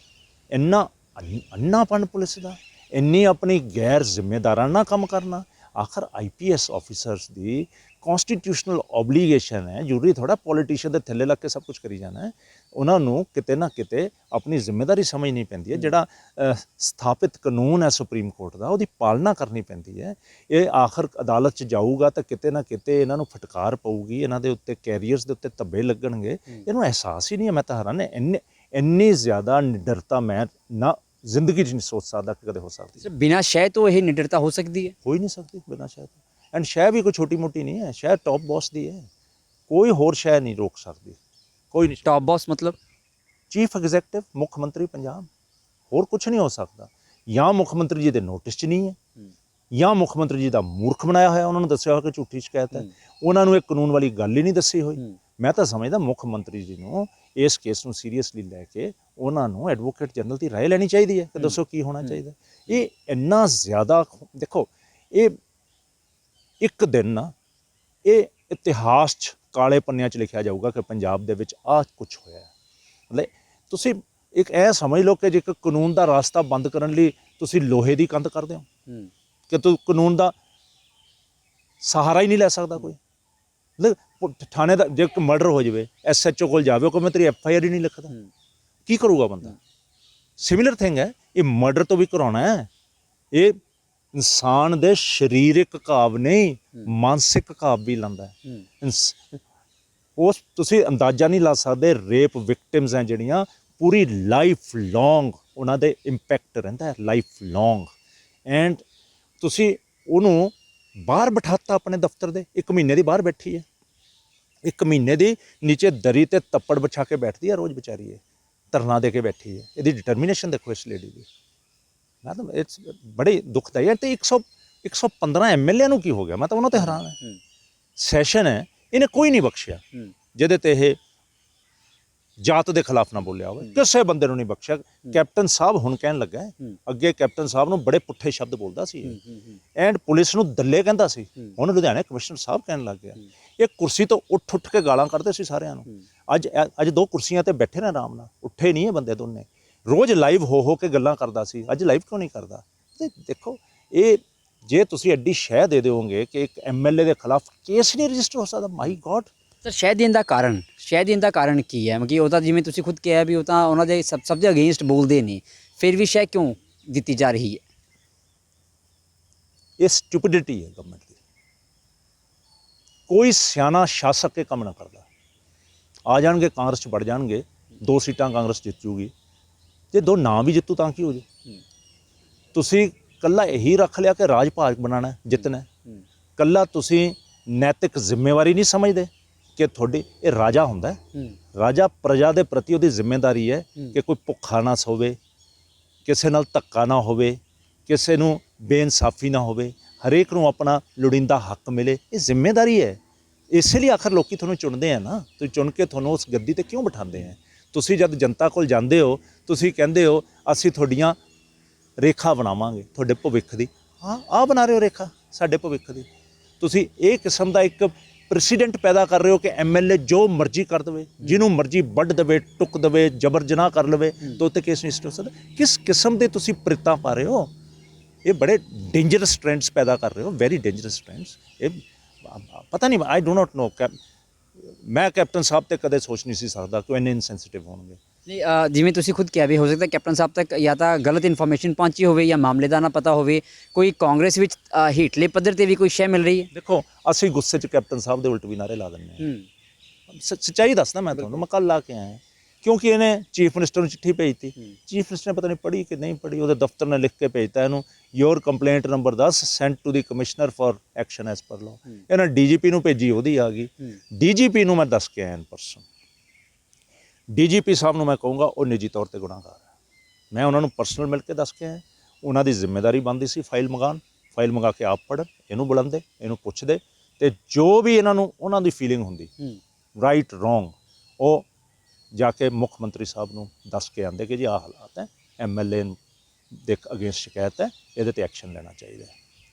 ਇੰਨਾ ਅੰਨਾਪਨ ਪੁਲਿਸ ਦਾ, ਇੰਨੀ ਆਪਣੀ ਗੈਰ ਜ਼ਿੰਮੇਦਾਰਾਨਾ ਕੰਮ ਕਰਨਾ। ਆਖਰ IPS ਆਫੀਸਰਸ ਦੀ ਕਨਸਟੀਟਿਊਸ਼ਨਲ ਓਬਲੀਗੇਸ਼ਨ ਹੈ, ਜ਼ਰੂਰੀ ਥੋੜਾ ਪੋਲੀਟੀਸ਼ੀਅਨ ਦੇ ਥੱਲੇ ਲੱਗ ਕੇ ਸਭ ਕੁਝ ਕਰੀ ਜਾਣਾ ਹੈ। ਉਹਨਾਂ ਨੂੰ ਕਿਤੇ ਨਾ ਕਿਤੇ ਆਪਣੀ ਜ਼ਿੰਮੇਵਾਰੀ ਸਮਝਣੀ ਪੈਂਦੀ ਹੈ। ਜਿਹੜਾ ਸਥਾਪਿਤ ਕਾਨੂੰਨ ਹੈ ਸੁਪਰੀਮ ਕੋਰਟ ਦਾ, ਉਹਦੀ ਪਾਲਣਾ ਕਰਨੀ ਪੈਂਦੀ ਹੈ। ਇਹ ਆਖਰ ਅਦਾਲਤ 'ਚ ਜਾਊਗਾ ਤਾਂ ਕਿਤੇ ਨਾ ਕਿਤੇ ਇਹਨਾਂ ਨੂੰ ਫਟਕਾਰ ਪਊਗੀ, ਇਹਨਾਂ ਦੇ ਉੱਤੇ ਕੈਰੀਅਰਸ ਦੇ ਉੱਤੇ ਧੱਬੇ ਲੱਗਣਗੇ। ਇਹਨੂੰ ਅਹਿਸਾਸ ਹੀ ਨਹੀਂ ਹੈ। ਮੈਂ ਤਾਂ ਹੈਰਾਨ ਇੰਨੀ ਜ਼ਿਆਦਾ ਨਿਡਰਤਾ ਮੈਂ ਨਾ ਜ਼ਿੰਦਗੀ 'ਚ ਨਹੀਂ ਸੋਚ ਸਕਦਾ ਕਿ ਕਦੇ ਹੋ ਸਕਦੀ। ਬਿਨਾਂ ਸ਼ੈ ਤੋਂ ਇਹ ਨਿਡਰਤਾ ਹੋ ਸਕਦੀ ਹੈ? ਹੋ ਹੀ ਨਹੀਂ ਸਕਦੀ ਬਿਨਾਂ ਸ਼ੈ ਤੋਂ। ਐਂਡ ਸ਼ੈ ਵੀ ਕੋਈ ਛੋਟੀ ਮੋਟੀ ਨਹੀਂ ਹੈ, ਸ਼ੈ ਟੌਪ ਬੌਸ ਦੀ ਹੈ। ਕੋਈ ਹੋਰ ਸ਼ੈ ਨਹੀਂ ਰੋਕ ਸਕਦੀ, ਕੋਈ ਨਹੀਂ। ਟੌਪ ਬੌਸ ਮਤਲਬ ਚੀਫ ਐਗਜ਼ੈਕਟਿਵ, ਮੁੱਖ ਮੰਤਰੀ ਪੰਜਾਬ, ਹੋਰ ਕੁਝ ਨਹੀਂ ਹੋ ਸਕਦਾ। ਜਾਂ ਮੁੱਖ ਮੰਤਰੀ ਜੀ ਦੇ ਨੋਟਿਸ 'ਚ ਨਹੀਂ ਹੈ, ਜਾਂ ਮੁੱਖ ਮੰਤਰੀ ਜੀ ਦਾ ਮੂਰਖ ਬਣਾਇਆ ਹੋਇਆ, ਉਹਨਾਂ ਨੂੰ ਦੱਸਿਆ ਹੋਇਆ ਕਿ ਝੂਠੀ ਸ਼ਿਕਾਇਤ ਹੈ, ਉਹਨਾਂ ਨੂੰ ਇਹ ਕਾਨੂੰਨ ਵਾਲੀ ਗੱਲ ਹੀ ਨਹੀਂ ਦੱਸੀ ਹੋਈ। ਮੈਂ ਤਾਂ ਸਮਝਦਾ ਮੁੱਖ ਮੰਤਰੀ ਜੀ ਨੂੰ ਇਸ ਕੇਸ ਨੂੰ ਸੀਰੀਅਸਲੀ ਲੈ ਕੇ ਉਹਨਾਂ ਨੂੰ ਐਡਵੋਕੇਟ ਜਨਰਲ ਦੀ ਰਾਏ ਲੈਣੀ ਚਾਹੀਦੀ ਹੈ ਕਿ ਦੱਸੋ ਕੀ ਹੋਣਾ ਚਾਹੀਦਾ। ਇਹ ਇੰਨਾ ਜ਼ਿਆਦਾ, ਦੇਖੋ ਇਹ ਇੱਕ ਦਿਨ ਨਾ ਇਹ ਇਤਿਹਾਸ 'ਚ ਕਾਲੇ ਪੰਨਿਆਂ 'ਚ ਲਿਖਿਆ ਜਾਊਗਾ ਕਿ ਪੰਜਾਬ ਦੇ ਵਿੱਚ ਆਹ ਕੁਝ ਹੋਇਆ। ਮਤਲਬ ਤੁਸੀਂ ਇੱਕ ਇਹ ਸਮਝ ਲਓ ਕਿ ਜੇ ਇੱਕ ਕਾਨੂੰਨ ਦਾ ਰਾਸਤਾ ਬੰਦ ਕਰਨ ਲਈ ਤੁਸੀਂ ਲੋਹੇ ਦੀ ਕੰਧ ਕਰਦੇ ਹੋ ਕਿ ਤੂੰ ਕਾਨੂੰਨ ਦਾ ਸਹਾਰਾ ਹੀ ਨਹੀਂ ਲੈ ਸਕਦਾ ਕੋਈ। ਮਤਲਬ ਥਾਣੇ ਦਾ ਜੇ ਇੱਕ ਮਰਡਰ ਹੋ ਜਾਵੇ, SHO ਕੋਲ ਜਾਵੇ, ਉਹ ਮੈਂ ਤੇਰੀ FIR ਹੀ ਨਹੀਂ ਲਿਖਦਾ, ਕੀ ਕਰੂਗਾ ਬੰਦਾ? ਸਿਮਿਲਰ ਥਿੰਗ ਹੈ, ਇਹ ਮਰਡਰ ਤੋਂ ਵੀ ਕਰਾਉਣਾ ਹੈ। ਇਹ ਇਨਸਾਨ ਦੇ ਸਰੀਰਕ ਘਾਵ ਨਹੀਂ, ਮਾਨਸਿਕ ਘਾਵ ਵੀ ਲਾਉਂਦਾ ਹੈ। ਉਸ ਤੁਸੀਂ ਅੰਦਾਜ਼ਾ ਨਹੀਂ ਲਾ ਸਕਦੇ। ਰੇਪ ਵਿਕਟਿਮਸ ਹੈ ਜਿਹੜੀਆਂ, ਪੂਰੀ ਲਾਈਫ ਲੌਂਗ ਉਹਨਾਂ ਦੇ ਇੰਪੈਕਟ ਰਹਿੰਦਾ ਹੈ, ਲਾਈਫ ਲੌਂਗ। ਐਂਡ ਤੁਸੀਂ ਉਹਨੂੰ ਬਾਹਰ ਬਿਠਾਤਾ ਆਪਣੇ ਦਫ਼ਤਰ ਦੇ, 1 ਮਹੀਨੇ ਦੀ ਬਾਹਰ ਬੈਠੀ ਹੈ, 1 ਮਹੀਨੇ ਦੀ ਨੀਚੇ ਦਰੀ ਤੇ ਤੱਪੜ ਵਿਛਾ ਕੇ ਬੈਠਦੀ ਹੈ ਰੋਜ਼ ਵਿਚਾਰੀ, ਧਰਨਾ ਦੇ ਕੇ ਬੈਠੀ ਹੈ। ਇਹਦੀ ਡਿਟਰਮੀਨੇਸ਼ਨ ਦੇਖੋ ਇਸ ਲੇਡੀ ਦੀ। ਮੈਂ ਤਾਂ ਇਟਸ ਬੜੀ ਦੁਖਦਾਈ ਹੈ। ਤੇ 115 MLA ਨੂੰ ਕੀ ਹੋ ਗਿਆ? ਮੈਂ ਤਾਂ ਉਹਨਾਂ ਤੇ ਹੈਰਾਨ ਹੈ। ਸੈਸ਼ਨ ਹੈ, ਇਹਨੇ ਕੋਈ ਨਹੀਂ ਬਖਸ਼ਿਆ ਜਿਹਦੇ ਤੇ ਇਹ ਜਾਤ ਦੇ ਖਿਲਾਫ ਨਾ ਬੋਲਿਆ ਹੋਵੇ, ਕਿਸੇ ਬੰਦੇ ਨੂੰ ਨਹੀਂ ਬਖਸ਼ਿਆ। ਕੈਪਟਨ ਸਾਹਿਬ ਹੁਣ ਕਹਿਣ ਲੱਗਾ, ਅੱਗੇ ਕੈਪਟਨ ਸਾਹਿਬ ਨੂੰ ਬੜੇ ਪੁੱਠੇ ਸ਼ਬਦ ਬੋਲਦਾ ਸੀ ਐਂਡ ਪੁਲਿਸ ਨੂੰ ਦੱਲੇ ਕਹਿੰਦਾ ਸੀ, ਹੁਣ ਲੁਧਿਆਣੇ ਕਮਿਸ਼ਨਰ ਸਾਹਿਬ ਕਹਿਣ ਲੱਗ ਗਿਆ। ਇਹ ਕੁਰਸੀ ਤੋਂ ਉੱਠ ਕੇ ਗਾਲਾਂ ਕੱਢਦੇ ਸੀ ਸਾਰਿਆਂ ਨੂੰ। ਅੱਜ 2 ਕੁਰਸੀਆਂ ਤੇ ਬੈਠੇ ਨੇ ਆਰਾਮ ਨਾਲ, ਉੱਠੇ ਨਹੀਂ ਇਹ ਬੰਦੇ ਦੋਨੇ। ਰੋਜ਼ ਲਾਈਵ ਹੋ ਕੇ ਗੱਲਾਂ ਕਰਦਾ ਸੀ, ਅੱਜ ਲਾਈਵ ਕਿਉਂ ਨਹੀਂ ਕਰਦਾ? ਤੇ ਦੇਖੋ, ਇਹ ਜੇ ਤੁਸੀਂ ਐਡੀ ਸ਼ਹਿ ਦੇ ਦਿਓਗੇ ਕਿ ਇੱਕ MLA ਦੇ ਖਿਲਾਫ ਕੇਸ ਨਹੀਂ ਰਜਿਸਟਰ ਹੋ ਸਕਦਾ, ਮਾਈ ਗॉड। ਸਰ ਸ਼ਹਿ ਦੇਣ ਦਾ ਕਾਰਨ ਕੀ ਹੈ? ਕਿ ਉਹ ਤਾਂ ਜਿਵੇਂ ਤੁਸੀਂ ਖੁਦ ਕਿਹਾ ਵੀ ਉਹ ਤਾਂ ਉਹਨਾਂ ਦੇ ਸਭ ਦੇ ਅਗੇਂਸਟ ਬੋਲਦੇ ਨੇ, ਫਿਰ ਵੀ ਸ਼ਹਿ ਕਿਉਂ ਦਿੱਤੀ ਜਾ ਰਹੀ ਹੈ? ਇਹ ਸਟੂਪਿਡਿਟੀ ਹੈ ਗਵਰਨਮੈਂਟ ਦੀ। ਕੋਈ ਸਿਆਣਾ ਸ਼ਾਸਕ ਇਹ ਕੰਮ ਨਾ ਕਰਦਾ। ਆ ਜਾਣਗੇ ਕਾਂਗਰਸ 'ਚ ਵੜ ਜਾਣਗੇ, 2 ਸੀਟਾਂ ਕਾਂਗਰਸ ਜਿੱਤ ਜੂਗੀ। ਜੇ 2 ਨਾ ਵੀ ਜਿੱਤੂ ਤਾਂ ਕੀ ਹੋ ਜਾਊ? ਤੁਸੀਂ ਕੱਲਾ ਇਹੀ ਰੱਖ ਲਿਆ ਕਿ ਰਾਜ ਭਾਗ ਬਣਾਉਣਾ, ਜਿੱਤਣਾ। ਕੱਲਾ ਤੁਸੀਂ ਨੈਤਿਕ ਜ਼ਿੰਮੇਵਾਰੀ ਨਹੀਂ ਸਮਝਦੇ ਕਿ ਤੁਹਾਡੀ ਇਹ ਰਾਜਾ ਹੁੰਦਾ। ਰਾਜਾ ਪ੍ਰਜਾ ਦੇ ਪ੍ਰਤੀ ਉਹਦੀ ਜ਼ਿੰਮੇਵਾਰੀ ਹੈ ਕਿ ਕੋਈ ਭੁੱਖਾ ਨਾ ਸੋਵੇ, ਕਿਸੇ ਨਾਲ ਧੱਕਾ ਨਾ ਹੋਵੇ, ਕਿਸੇ ਨੂੰ ਬੇਇਨਸਾਫੀ ਨਾ ਹੋਵੇ, ਹਰੇਕ ਨੂੰ ਆਪਣਾ ਲੋੜੀਂਦਾ ਹੱਕ ਮਿਲੇ। ਇਹ ਜ਼ਿੰਮੇਵਾਰੀ ਹੈ। ਇਸੇ ਲਈ ਆਖਰ ਲੋਕੀ ਤੁਹਾਨੂੰ ਚੁਣਦੇ ਆ ਨਾ। ਤੁਸੀਂ ਚੁਣ ਕੇ ਤੁਹਾਨੂੰ ਉਸ ਗੱਦੀ ਤੇ ਕਿਉਂ ਬਿਠਾਉਂਦੇ ਆ? ਤੁਸੀਂ ਜਦ ਜਨਤਾ ਕੋਲ ਜਾਂਦੇ ਹੋ, ਤੁਸੀਂ ਕਹਿੰਦੇ ਹੋ ਅਸੀਂ ਤੁਹਾਡੀਆਂ ਰੇਖਾ ਬਣਾਵਾਂਗੇ, ਤੁਹਾਡੇ ਭਵਿੱਖ ਦੀ। ਹਾਂ, ਆਹ ਬਣਾ ਰਹੇ ਹੋ ਰੇਖਾ ਸਾਡੇ ਭਵਿੱਖ ਦੀ। ਤੁਸੀਂ ਇਹ ਕਿਸਮ ਦਾ ਇੱਕ ਪ੍ਰੈਸੀਡੈਂਟ ਪੈਦਾ ਕਰ ਰਹੇ ਹੋ ਕਿ MLA ਜੋ ਮਰਜ਼ੀ ਕਰ ਦੇਵੇ, ਜਿਹਨੂੰ ਮਰਜ਼ੀ ਵੱਢ ਦੇਵੇ, ਟੁੱਕ ਦੇਵੇ, ਜਬਰ ਜਨਾਹ ਕਰ ਲਵੇ, ਤਾਂ ਉੱਤੇ ਕੇਸ ਨਹੀਂ ਹੋ ਸਕਦਾ। ਕਿਸ ਕਿਸਮ ਦੇ ਤੁਸੀਂ ਪ੍ਰੀਤਾਂ ਪਾ ਰਹੇ ਹੋ? ਇਹ ਬੜੇ ਡੇਂਜਰਸ ਟ੍ਰੈਂਡਸ ਪੈਦਾ ਕਰ ਰਹੇ ਹੋ, ਵੈਰੀ ਡੇਂਜਰਸ ਟ੍ਰੈਂਡਸ। ਇਹ ਪਤਾ ਨਹੀਂ, ਆਈ ਡੂ ਨਾਟ ਨੋ। ਮੈਂ ਕੈਪਟਨ ਸਾਹਿਬ ਤੇ ਕਦੇ ਸੋਚ ਨਹੀਂ ਸੀ ਸਕਦਾ ਕਿ ਇੰਨੇ ਇਨਸੈਂਸਿਟਿਵ ਹੋਣਗੇ। ਨਹੀਂ, ਜਿਵੇਂ ਤੁਸੀਂ ਖੁਦ ਕਿਹਾ ਵੀ ਹੋ ਸਕਦਾ ਕੈਪਟਨ ਸਾਹਿਬ ਤੱਕ ਜਾਂ ਤਾਂ ਗਲਤ ਇਨਫੋਰਮੇਸ਼ਨ ਪਹੁੰਚੀ ਹੋਵੇ ਜਾਂ ਮਾਮਲੇ ਦਾ ਨਾ ਪਤਾ ਹੋਵੇ। ਕੋਈ ਕਾਂਗਰਸ ਵਿੱਚ ਹੇਠਲੇ ਪੱਧਰ ਤੇ ਵੀ ਕੋਈ ਸ਼ੈ ਮਿਲ ਰਹੀ ਹੈ? ਦੇਖੋ, ਅਸੀਂ ਗੁੱਸੇ 'ਚ ਕੈਪਟਨ ਸਾਹਿਬ ਦੇ ਉਲਟ ਵੀ ਨਾਰੇ ਲਾ ਦਿੰਦੇ ਹਾਂ। ਸੱਚਾਈ ਦੱਸਦਾ ਮੈਂ ਤੁਹਾਨੂੰ, ਮੈਂ ਕੱਲ੍ਹ ਲਾ ਕੇ ਆਇਆ। ਕਿਉਂਕਿ ਇਹਨੇ ਚੀਫ ਮਿਨਿਸਟਰ ਨੂੰ ਚਿੱਠੀ ਭੇਜਤੀ। ਚੀਫ ਮਿਨਿਸਟਰ ਨੇ ਪਤਾ ਨਹੀਂ ਪੜ੍ਹੀ ਕਿ ਨਹੀਂ ਪੜ੍ਹੀ, ਉਹਦੇ ਦਫ਼ਤਰ ਨੇ ਲਿਖ ਕੇ ਭੇਜਤਾ ਇਹਨੂੰ, ਯੋਰ complaint number 10 Saint to the commissioner for action as per law. ਇਹਨਾਂ DGP ਨੂੰ ਭੇਜੀ, ਉਹਦੀ ਆ ਗਈ। DGP ਨੂੰ ਮੈਂ ਦੱਸ ਕੇ ਆਇਆ ਇਨ ਪਰਸਨ। DGP ਸਾਹਿਬ ਨੂੰ ਮੈਂ ਕਹੂੰਗਾ ਉਹ ਨਿੱਜੀ ਤੌਰ ਤੇ ਗੁਨਾਹਗਾਰ ਹੈ। ਮੈਂ ਉਹਨਾਂ ਨੂੰ ਪਰਸਨਲ ਮਿਲ ਕੇ ਦੱਸ ਕੇ ਆਇਆ। ਉਹਨਾਂ ਦੀ ਜ਼ਿੰਮੇਵਾਰੀ ਬਣਦੀ ਸੀ ਫਾਈਲ ਮੰਗਾ ਕੇ ਆਪ ਪੜ੍ਹਨ, ਇਹਨੂੰ ਬੁਲਾਉਂਦੇ, ਇਹਨੂੰ ਪੁੱਛਦੇ, ਤੇ ਜੋ ਵੀ ਇਹਨਾਂ ਨੂੰ ਉਹਨਾਂ ਦੀ ਫੀਲਿੰਗ ਹੁੰਦੀ ਰਾਈਟ ਰੋਂਗ, ਉਹ ਜਾ ਕੇ ਮੁੱਖ ਮੰਤਰੀ ਸਾਹਿਬ ਨੂੰ ਦੱਸ ਕੇ ਆਉਂਦੇ ਕਿ ਜੀ ਆਹ ਹਾਲਾਤ ਹੈ, MLA ਦੇ ਅਗੇਂਸਟ ਸ਼ਿਕਾਇਤ ਹੈ, ਇਹਦੇ ਤੇ ਐਕਸ਼ਨ ਲੈਣਾ ਚਾਹੀਦਾ ਹੈ।